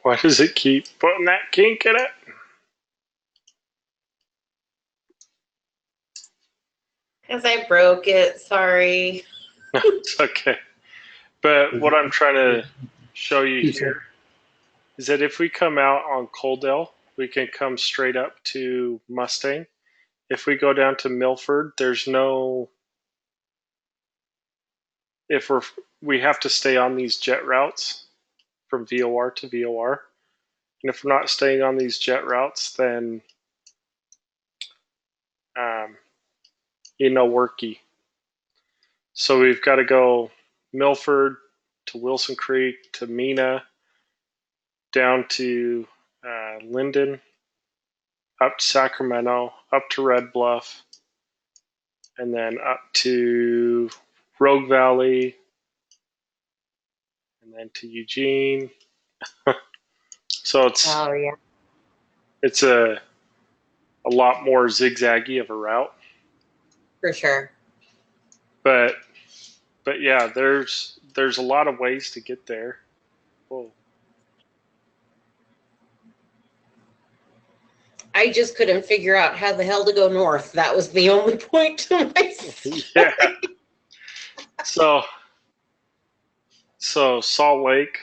Why does it keep putting that kink in it? Because I broke it. Sorry. It's okay. But what I'm trying to show you He said- here is that if we come out on Coaldale, we can come straight up to Mustang. If we go down to Milford, there's no, if we have to stay on these jet routes from VOR to VOR. And if we're not staying on these jet routes, then worky. So we've got to go Milford to Wilson Creek to Mena, down to Linden, up to Sacramento, up to Red Bluff, and then up to Rogue Valley, and then to Eugene. So it's it's a lot more zigzaggy of a route. For sure. But yeah, there's a lot of ways to get there. Whoa. I just couldn't figure out how the hell to go north. That was the only point to my story. Yeah. So Salt Lake,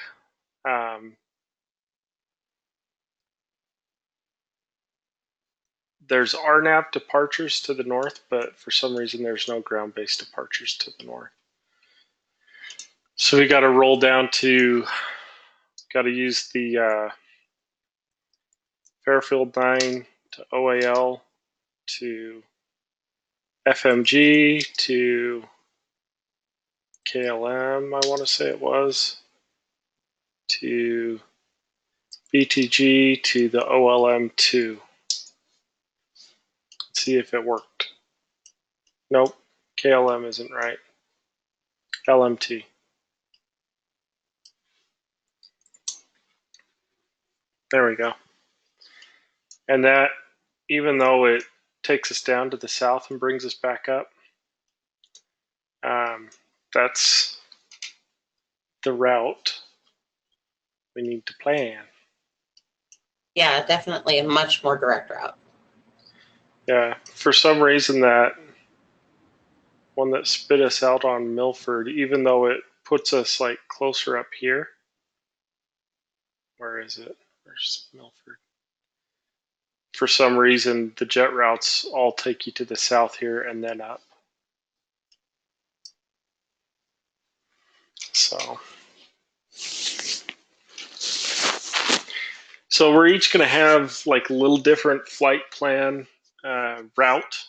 there's RNAV departures to the north, but for some reason there's no ground-based departures to the north. So we got to roll down to, got to use the Fairfield 9 to OAL to FMG to KLM, I want to say it was, to BTG to the OLM2. Let's see if it worked. Nope, KLM isn't right. LMT. There we go. And that, even though it takes us down to the south and brings us back up, that's the route we need to plan. Yeah, definitely a much more direct route. Yeah, for some reason that one that spit us out on Milford, even though it puts us like closer up here. Where is it? Where's Milford? For some reason, the jet routes all take you to the south here and then up. So we're each going to have like a little different flight plan route,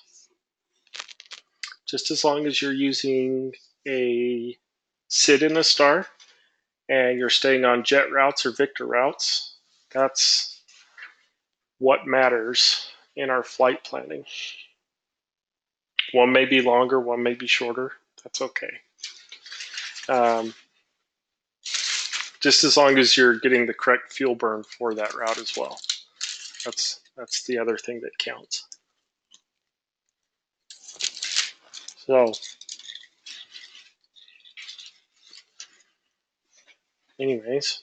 just as long as you're using a SID in a star and you're staying on jet routes or Victor routes. That's what matters in our flight planning. One may be longer, one may be shorter. That's okay. Just as long as you're getting the correct fuel burn for that route as well. That's the other thing that counts. So, anyways.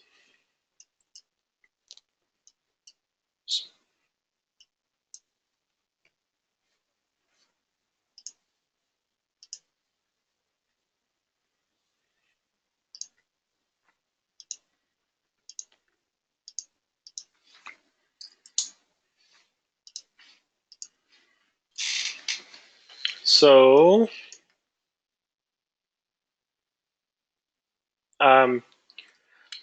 So,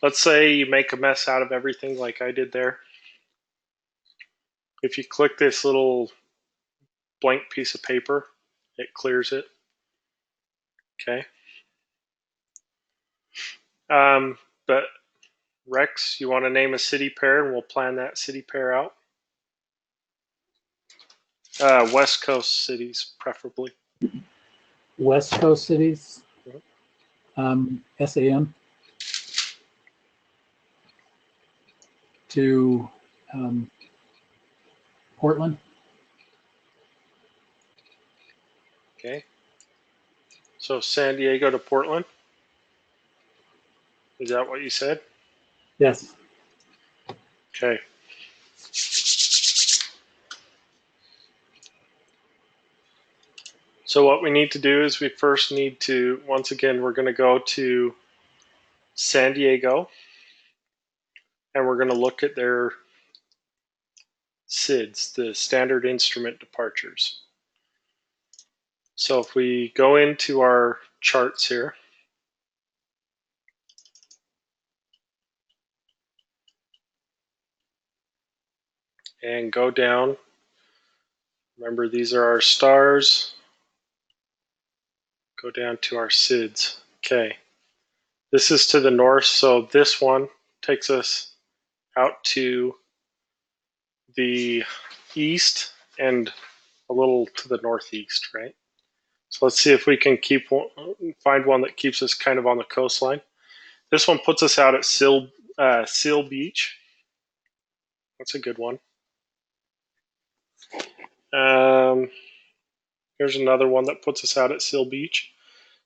let's say you make a mess out of everything like I did there. If you click this little blank piece of paper, it clears it. Okay. But Rex, you want to name a city pair and we'll plan that city pair out? West Coast cities, preferably. West Coast cities, SAM to Portland. Okay. So San Diego to Portland. Is that what you said? Yes. Okay. So what we need to do is we first need to, once again, we're going to go to San Diego. and we're going to look at their SIDs, the standard instrument departures. So if we go into our charts here, and go down, remember these are our stars, go down to our SIDs. Okay, this is to the north, so this one takes us out to the east and a little to the northeast, right? So let's see if we can find one that keeps us kind of on the coastline. This one puts us out at Seal Beach. That's a good one. Here's another one that puts us out at Seal Beach.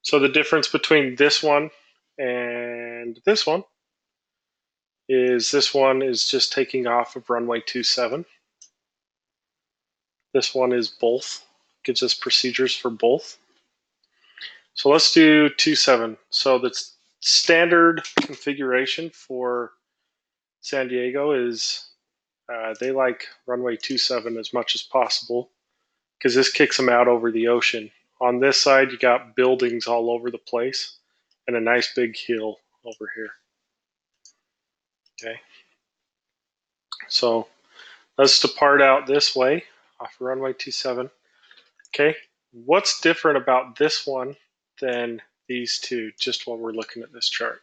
So the difference between this one and this one is just taking off of runway 27. This one is both, gives us procedures for both. So let's do 27. So the standard configuration for San Diego is they like runway 27 as much as possible because this kicks them out over the ocean. On this side, you got buildings all over the place and a nice big hill over here. Okay. So let's depart out this way off runway 27. Okay. What's different about this one than these two, just while we're looking at this chart?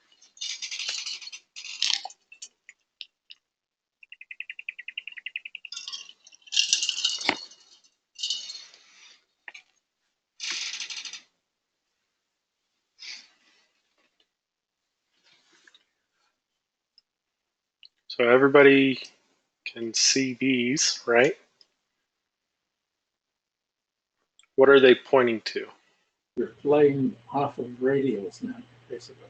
So everybody can see these, right? What are they pointing to? You're flying off of radials now, basically.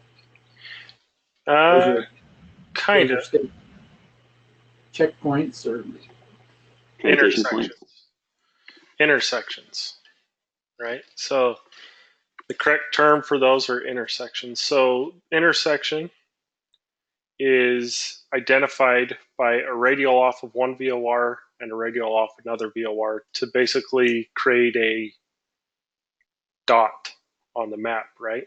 Kind of. Checkpoints or intersections, right? So the correct term for those are intersections. So intersection is identified by a radial off of one VOR and a radial off another VOR to basically create a dot on the map, right?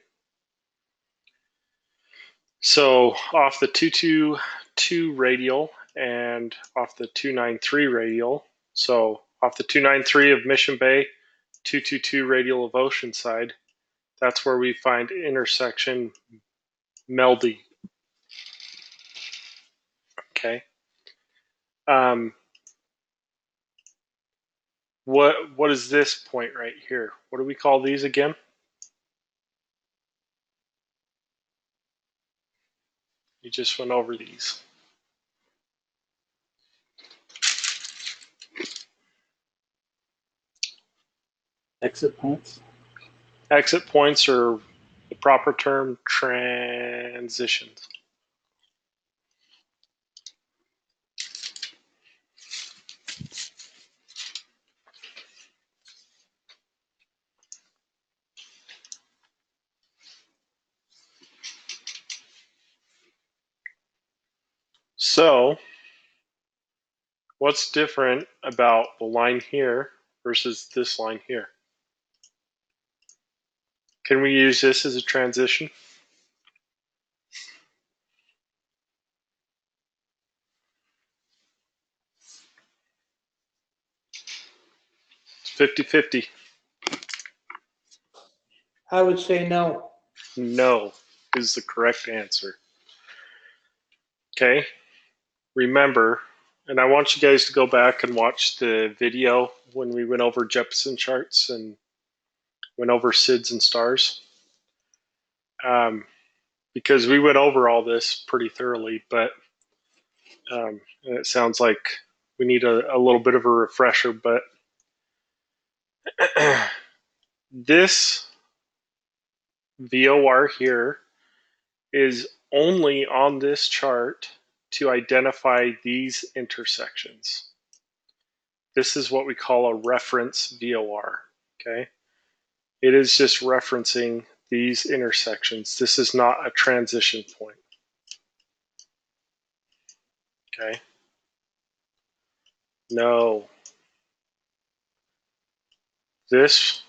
So off the 222 radial and off the 293 radial, so off the 293 of Mission Bay, 222 radial of Oceanside, that's where we find intersection Meldy. Okay. What is this point right here? What do we call these again? You just went over these. exit points. Exit points are the proper term, transitions. So, what's different about the line here versus this line here? Can we use this as a transition? It's 50-50. I would say no. No is the correct answer. Okay, remember, and I want you guys to go back and watch the video when we went over Jeppesen charts and went over SIDs and stars. Because we went over all this pretty thoroughly, but it sounds like we need a little bit of a refresher. But this VOR here is only on this chart to identify these intersections. This is what we call a reference VOR, okay? It is just referencing these intersections. This is not a transition point. Okay. No. This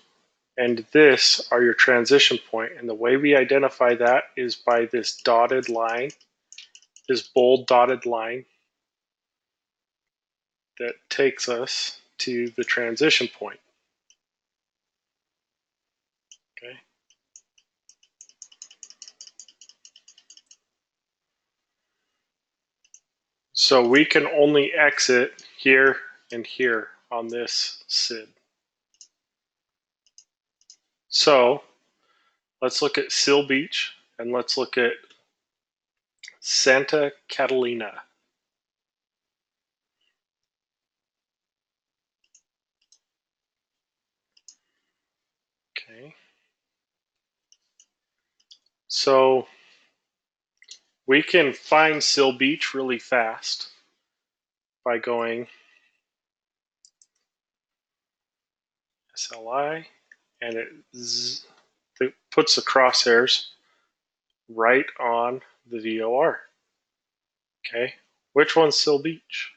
and this are your transition point. And the way we identify that is by this dotted line, this bold dotted line that takes us to the transition point. Okay. So we can only exit here and here on this SID. So let's look at Seal Beach and let's look at Santa Catalina. Okay. So we can find Seal Beach really fast by going SLI, and it puts the crosshairs right on the VOR. Okay, which one's Seal Beach?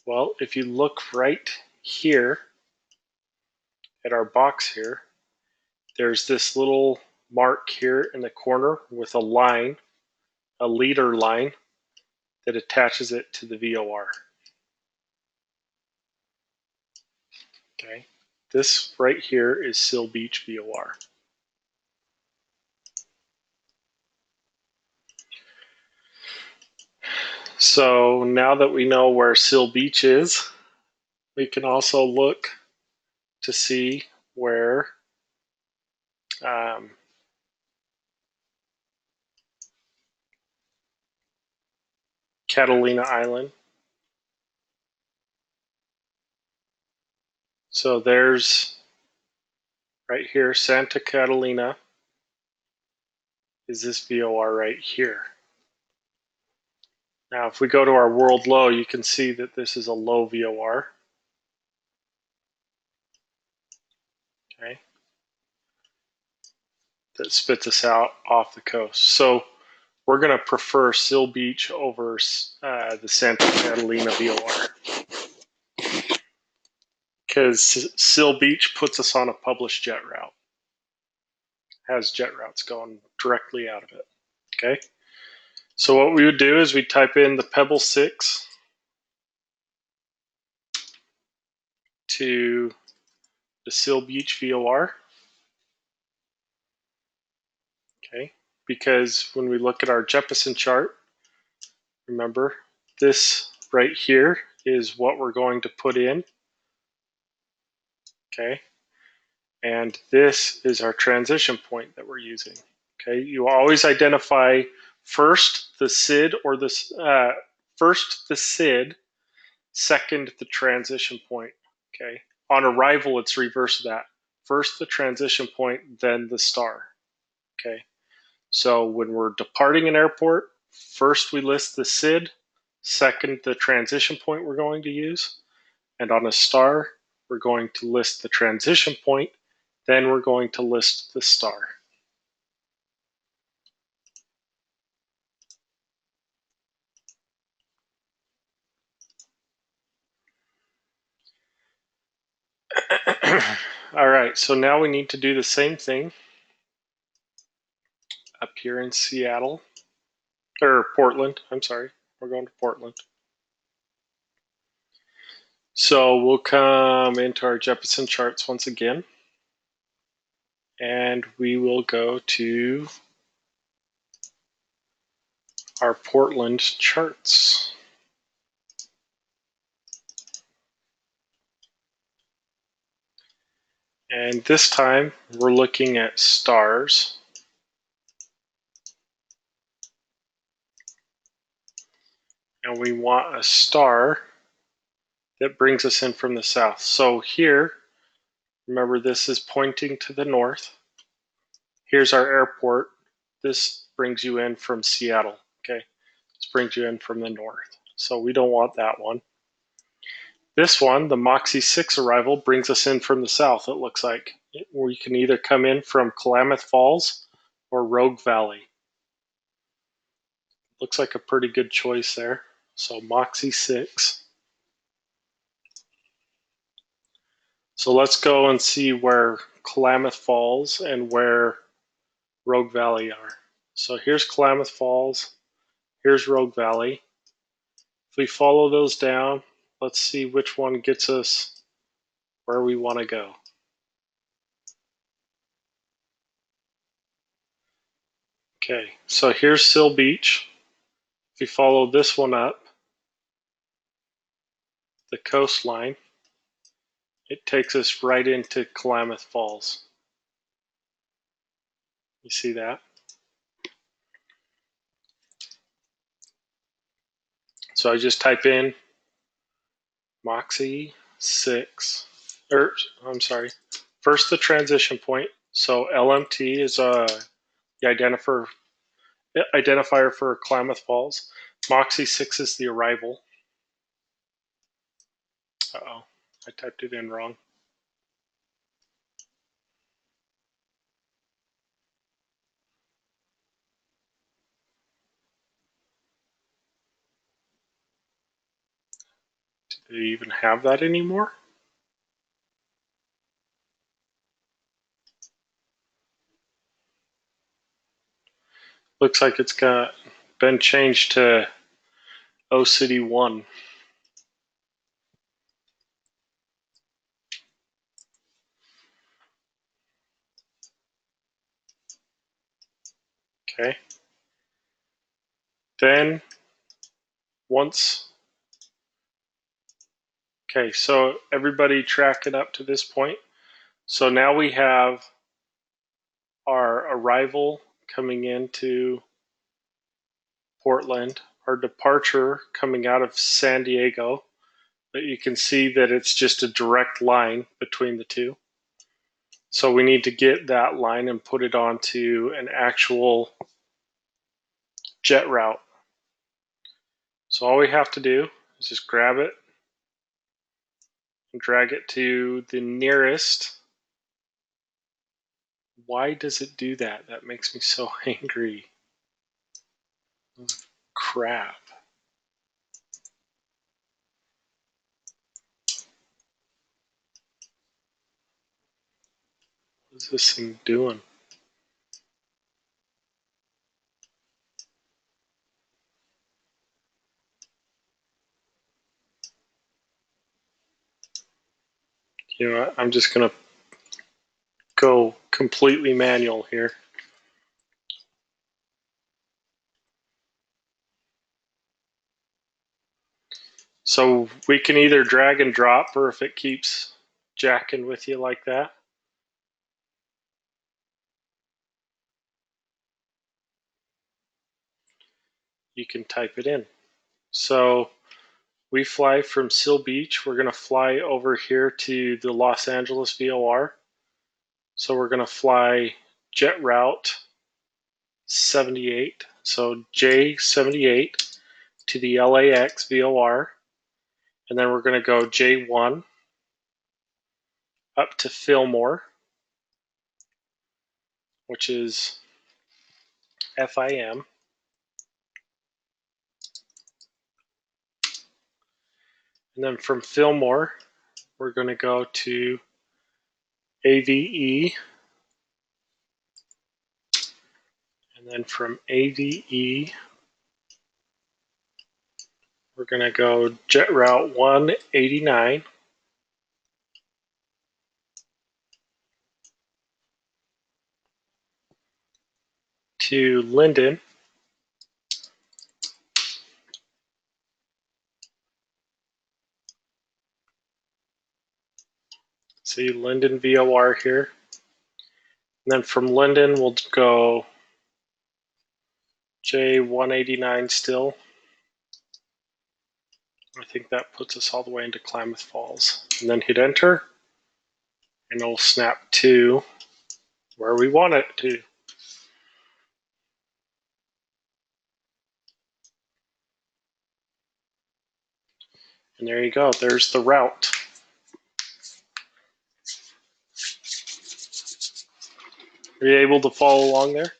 Well, if you look right here at our box here, there's this little mark here in the corner with a line, a leader line, that attaches it to the VOR. Okay, this right here is Seal Beach VOR. So now that we know where Seal Beach is, we can also look to see where Catalina Island. So there's right here, Santa Catalina is this VOR right here. Now, if we go to our world low, you can see that this is a low VOR. Okay, that spits us out off the coast. So we're going to prefer Seal Beach over the Santa Catalina VOR because Seal Beach puts us on a published jet route. Has jet routes going directly out of it. Okay, so what we would do is we type in the Pebble 6 to the Seal Beach VOR. Okay, because when we look at our Jeppesen chart, remember this right here is what we're going to put in. Okay, and this is our transition point that we're using. Okay, you always identify first the SID or first the SID, second the transition point. Okay, on arrival it's reverse of that. First the transition point, then the star. Okay, so when we're departing an airport, first we list the SID, second the transition point we're going to use, and on a star we're going to list the transition point, then we're going to list the star. All right, so now we need to do the same thing up here in Seattle, or Portland, I'm sorry, we're going to Portland. So we'll come into our Jeppesen charts once again, and we will go to our Portland charts. And this time we're looking at stars. And we want a star that brings us in from the south. So here, remember this is pointing to the north. Here's our airport. This brings you in from Seattle. Okay, this brings you in from the north. So we don't want that one. This one, the Moxie 6 arrival, brings us in from the south, it looks like. We can either come in from Klamath Falls or Rogue Valley. Looks like a pretty good choice there. So Moxie 6. So let's go and see where Klamath Falls and where Rogue Valley are. So here's Klamath Falls, here's Rogue Valley. If we follow those down, let's see which one gets us where we want to go. Okay, so here's Sill Beach. If we follow this one up, the coastline, it takes us right into Klamath Falls. You see that? So I just type in Moxie 6, I'm sorry, first the transition point. So LMT is the identifier for Klamath Falls. Moxie 6 is the arrival. Uh-oh, I typed it in wrong. Do they even have that anymore? Looks like it's been changed to O City 1. Okay. Then okay, so everybody track it up to this point. So now we have our arrival coming into Portland, our departure coming out of San Diego, but you can see that it's just a direct line between the two. So we need to get that line and put it onto an actual jet route. So all we have to do is just grab it and drag it to the nearest. Why does it do that? That makes me so angry. Crap. What is this thing doing? You know what? I'm just going to go completely manual here. So we can either drag and drop, or if it keeps jacking with you like that, you can type it in. So we fly from Sill Beach. We're going to fly over here to the Los Angeles VOR. So we're going to fly jet route 78. So J78 to the LAX VOR. And then we're going to go J1 up to Fillmore, which is FIM. And then from Fillmore, we're going to go to AVE. And then from AVE, we're going to go jet route 189 to Linden. See Linden VOR here. And then from Linden, we'll go J189 still. I think that puts us all the way into Klamath Falls. And then hit enter, and it'll snap to where we want it to. And there you go, there's the route. Are you able to follow along there?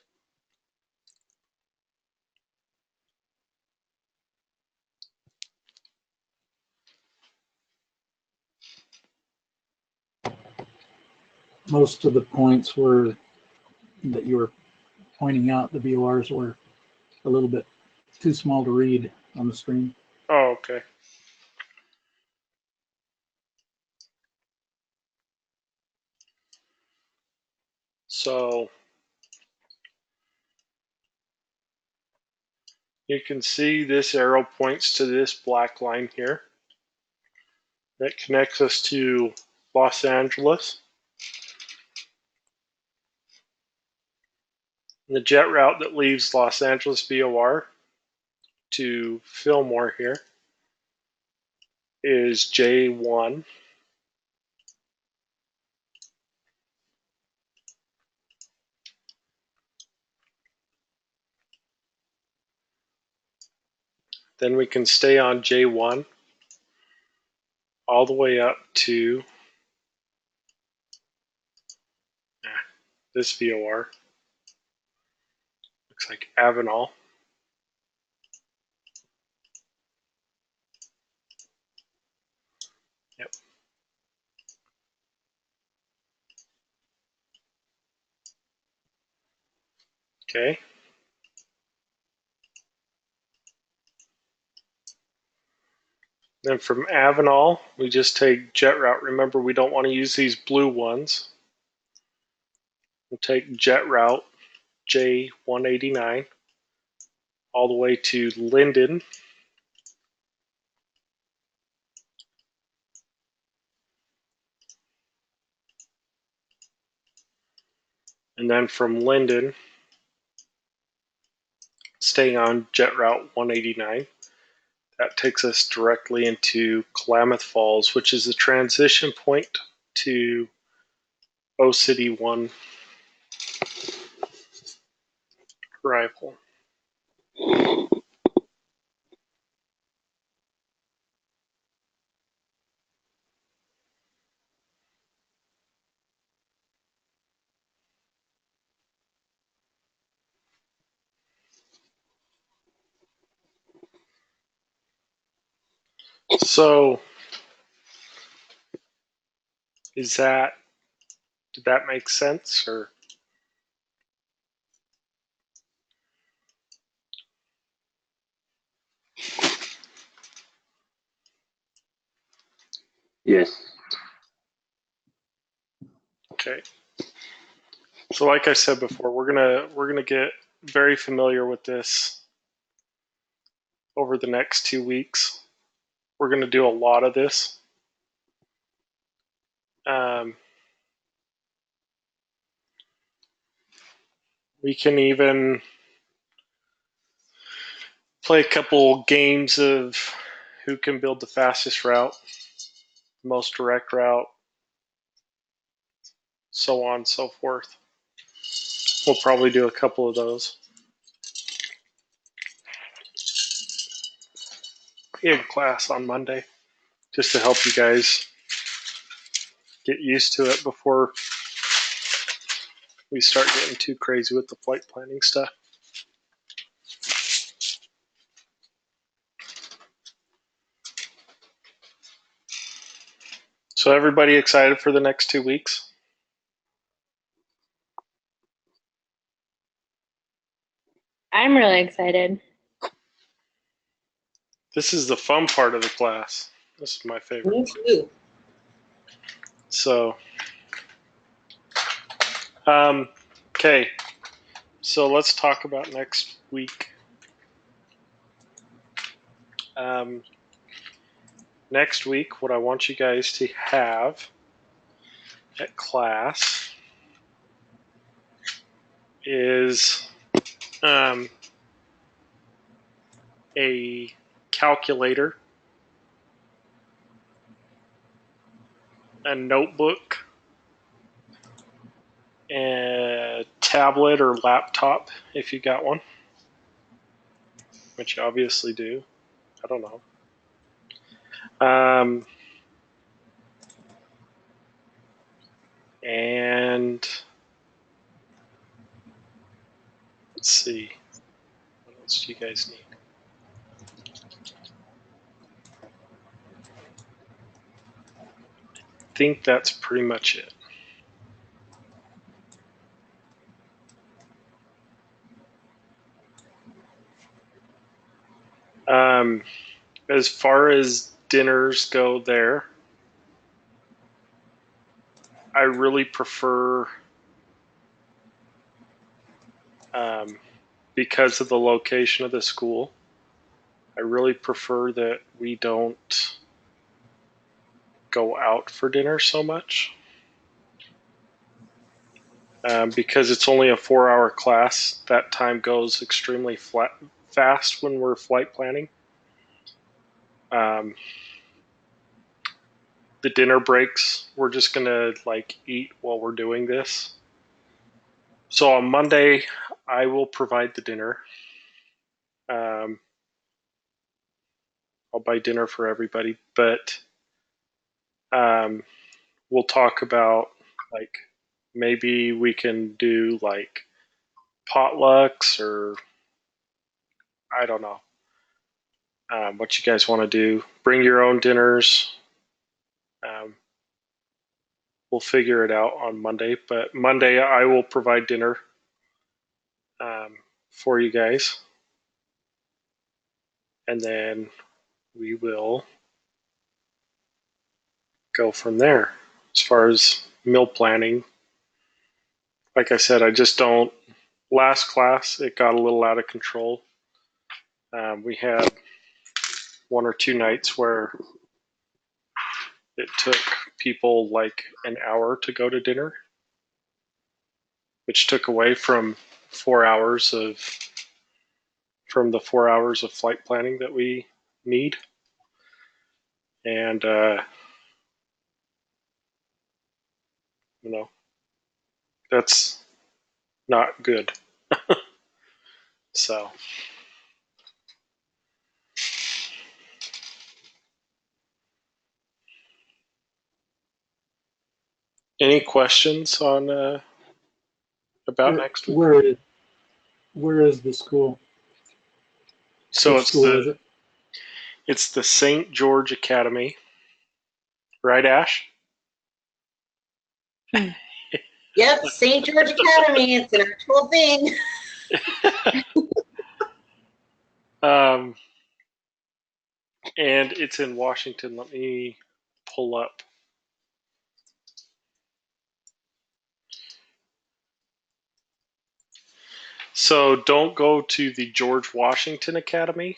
most of the points were that you were pointing out, the VORs were a little bit too small to read on the screen. Oh, okay. So you can see this arrow points to this black line here that connects us to Los Angeles. And the jet route that leaves Los Angeles VOR to Fillmore here is J1. Then we can stay on J1 all the way up to this VOR. Looks like Avenal. Yep. Okay. Then from Avenal, we just take jet route. Remember, we don't want to use these blue ones. We'll take jet route J189 all the way to Linden. And then from Linden, staying on jet route 189. That takes us directly into Klamath Falls, which is the transition point to O-City 1 arrival. So, did that make sense, or? Yes. Okay. So like I said before, we're gonna get very familiar with this over the next 2 weeks. We're gonna do a lot of this. We can even play a couple games of who can build the fastest route, the most direct route, so on and so forth. We'll probably do a couple of those. In class on Monday, just to help you guys get used to it before we start getting too crazy with the flight planning stuff. So everybody excited for the next 2 weeks? I'm really excited. This is the fun part of the class. This is my favorite. Me too. So, okay. So let's talk about next week. Next week, what I want you guys to have at class is a calculator, a notebook, a tablet or laptop if you got one, which you obviously do. I don't know. And let's see, what else do you guys need? I think that's pretty much it. As far as dinners go there, I really prefer, because of the location of the school, I really prefer that we don't go out for dinner so much. Because it's only a 4-hour class, that time goes extremely fast when we're flight planning. The dinner breaks, we're just gonna like eat while we're doing this. So on Monday, I will provide the dinner. I'll buy dinner for everybody, but we'll talk about like maybe we can do like potlucks, or I don't know what you guys want to do. Bring your own dinners. We'll figure it out on Monday, but Monday I will provide dinner for you guys, and then we will go from there. As far as meal planning, like I said, I just don't. Last class, it got a little out of control. We had 1 or 2 nights where it took people like an hour to go to dinner, which took away from 4 hours of the 4 hours of flight planning that we need. And you know, that's not good. So any questions on about next week? Where is the school? So Which school is it? It's the St. George Academy, right, Ash? Yep, St. George Academy. It's an actual thing. And it's in Washington. Let me pull up. So don't go to the George Washington Academy.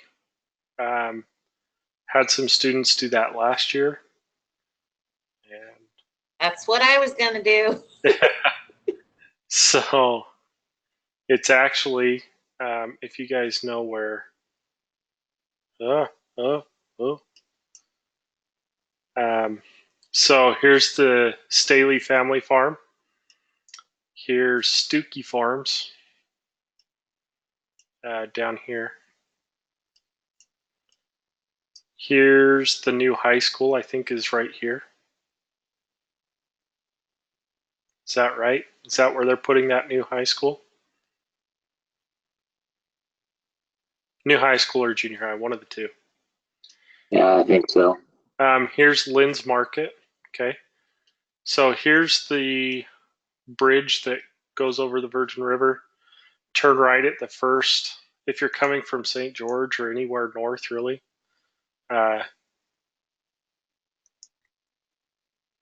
Had some students do that last year. And That's what I was going to do. so it's actually, if you guys know where, so here's the Staley Family Farm. Here's Stookie Farms down here. Here's the new high school, I think is right here. Is that right? Is that where they're putting that new high school? New high school or junior high, one of the two. Yeah, I think so. Here's Lynn's Market. Okay. So here's the bridge that goes over the Virgin River. Turn right at the first, if you're coming from St. George or anywhere north, really.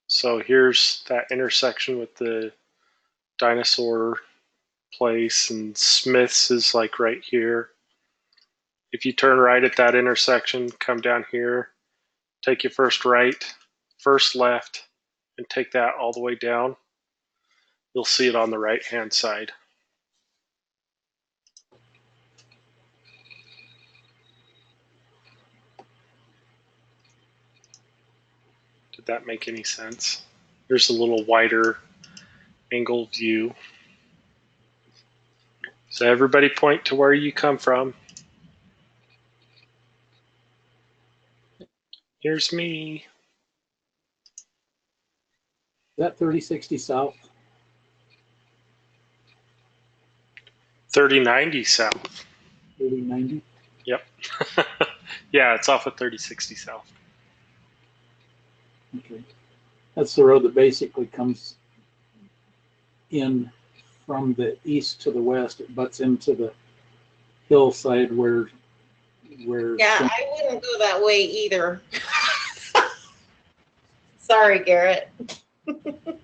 So here's that intersection with the dinosaur place, and Smith's is like right here. If you turn right at that intersection, come down here, take your first right, first left, and take that all the way down. You'll see it on the right-hand side. Did that make any sense? There's a little wider angle view. So everybody point to where you come from. Here's me. Is that 3060 South? 3090 south. 3090? Yep. Yeah, it's off of 3060 south. Okay. That's the road that basically comes in from the east to the west. It butts into the hillside where we're Yeah, going- I wouldn't go that way either. Sorry, Garrett. Oh,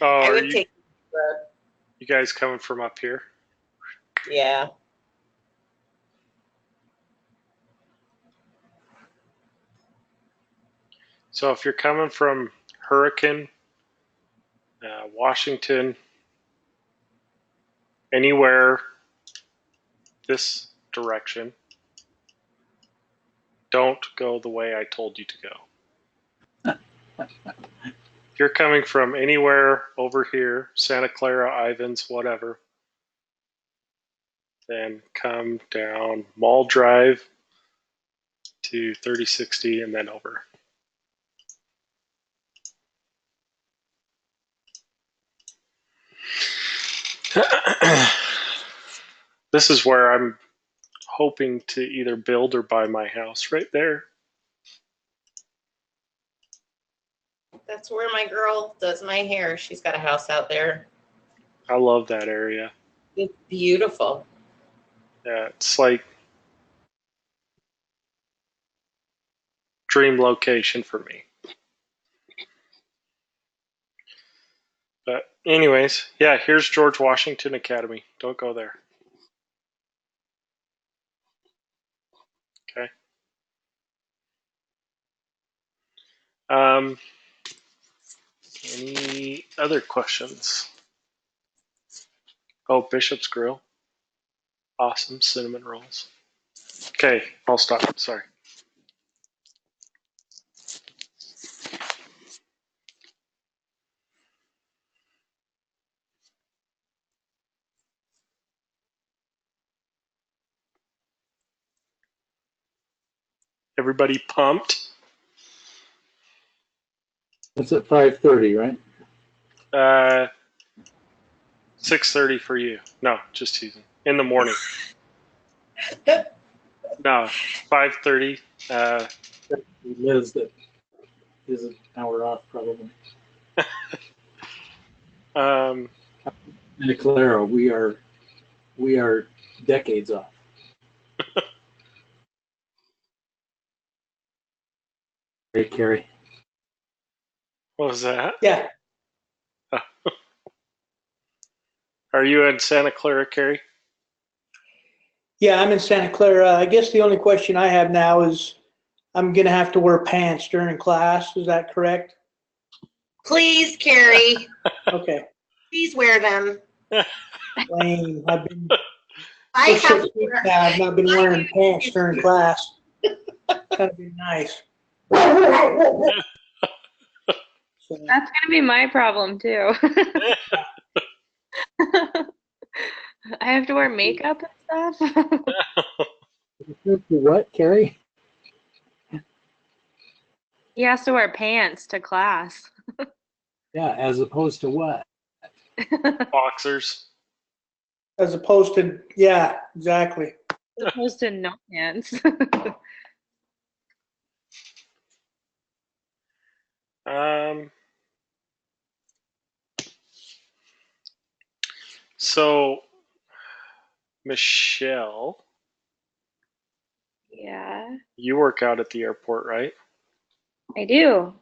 I are would you, take the road. you guys coming from up here? Yeah. So if you're coming from Hurricane, Washington, anywhere this direction, don't go the way I told you to go. If you're coming from anywhere over here, Santa Clara, Ivans, whatever, then come down Mall Drive to 3060 and then over. This is where I'm hoping to either build or buy my house, right there. That's where my girl does my hair. She's got a house out there. I love that area. It's beautiful. Yeah, it's like dream location for me. But anyways, yeah, here's George Washington Academy. Don't go there. Okay. Any other questions? Oh, Bishop's Grill. Awesome cinnamon rolls. Okay, I'll stop. Sorry. Everybody pumped? It's at 5:30, right? 6:30 for you. No, just teasing. In the morning. No, 5:30. Liz, that is an hour off probably. Um, And Clara, we are decades off. Hey, Carrie. what was that? Yeah, Are you in Santa Clara, Carrie? yeah, I'm in Santa Clara. I guess the only question I have now is I'm going to have to wear pants during class. Is that correct? Please, Carrie. Okay. Please wear them. Lame. I've been I for have 6 weeks now. I've not been wearing pants during class. That'd be nice. So, That's gonna be my problem too. I have to wear makeup and stuff. What, Carrie? He has to wear pants to class. Yeah, as opposed to what? Boxers. as opposed to, yeah, exactly. As opposed to no pants. So, Michelle, Yeah, you work out at the airport, right? I do.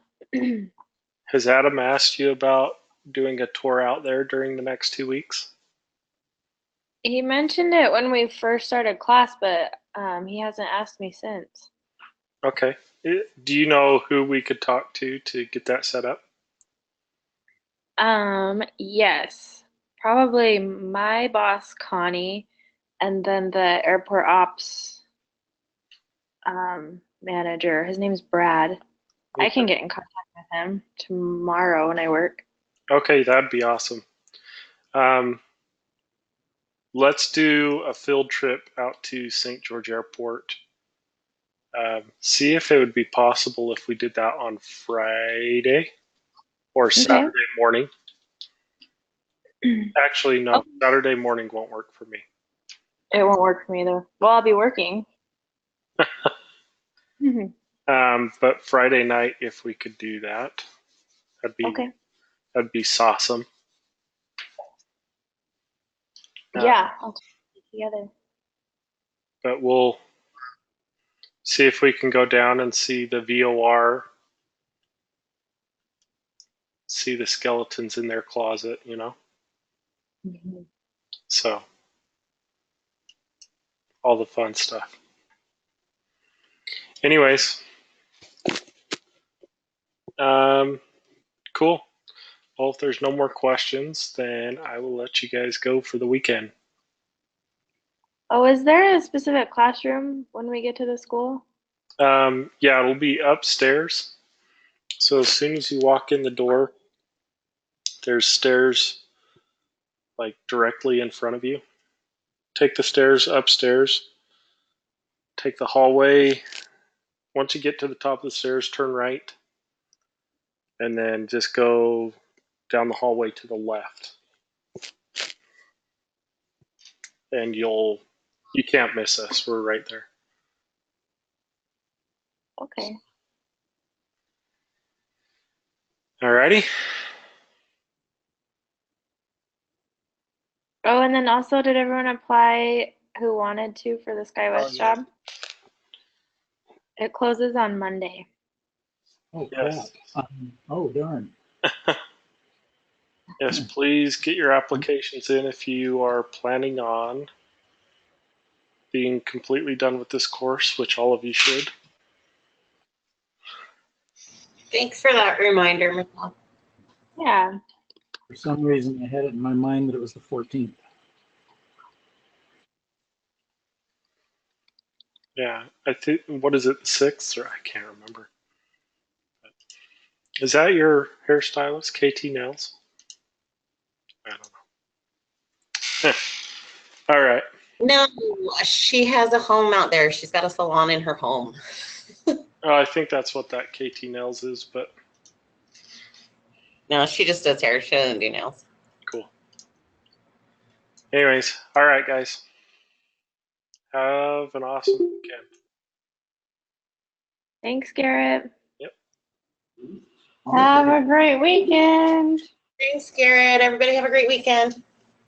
Has Adam asked you about doing a tour out there during the next 2 weeks? He mentioned it when we first started class, but he hasn't asked me since. Okay. Do you know who we could talk to get that set up? Yes, probably my boss, Connie, and then the airport ops manager. His name's Brad. I can get in contact with him tomorrow when I work. Okay, that'd be awesome. Let's do a field trip out to St. George Airport. See if it would be possible if we did that on Friday or Saturday morning. Actually, no, Saturday morning won't work for me. It won't work for me though. Well, I'll be working. But Friday night, if we could do that, that'd be awesome. Yeah, I'll take it together. But we'll See if we can go down and see the VOR, see the skeletons in their closet, you know? Mhm. So, all the fun stuff. Anyways, cool. Well, if there's no more questions, then I will let you guys go for the weekend. Oh, is there a specific classroom when we get to the school? Yeah, it'll be upstairs. So as soon as you walk in the door, there's stairs like directly in front of you. Take the stairs upstairs. Take the hallway. Once you get to the top of the stairs, turn right. And then just go down the hallway to the left. And you can't miss us. We're right there. Okay. Alrighty. Oh, and then also, did everyone apply who wanted to for the Skywest yeah. job? It closes on Monday. Oh, crap. Yes. Oh, darn. Yes, please get your applications in if you are planning on being completely done with this course, which all of you should. Thanks for that reminder, Michelle. Yeah. For some reason, I had it in my mind that it was the 14th. Yeah, I think, what is it, the 6th? Or I can't remember. Is that your hairstylist, KT Nails? I don't know. All right. No, she has a home out there. She's got a salon in her home. Oh, I think that's what that KT Nails is, but No, she just does hair. She doesn't do nails. cool. Anyways, all right, guys. Have an awesome weekend. Thanks, Garrett. Yep. Have a great weekend. Thanks, Garrett. Everybody have a great weekend.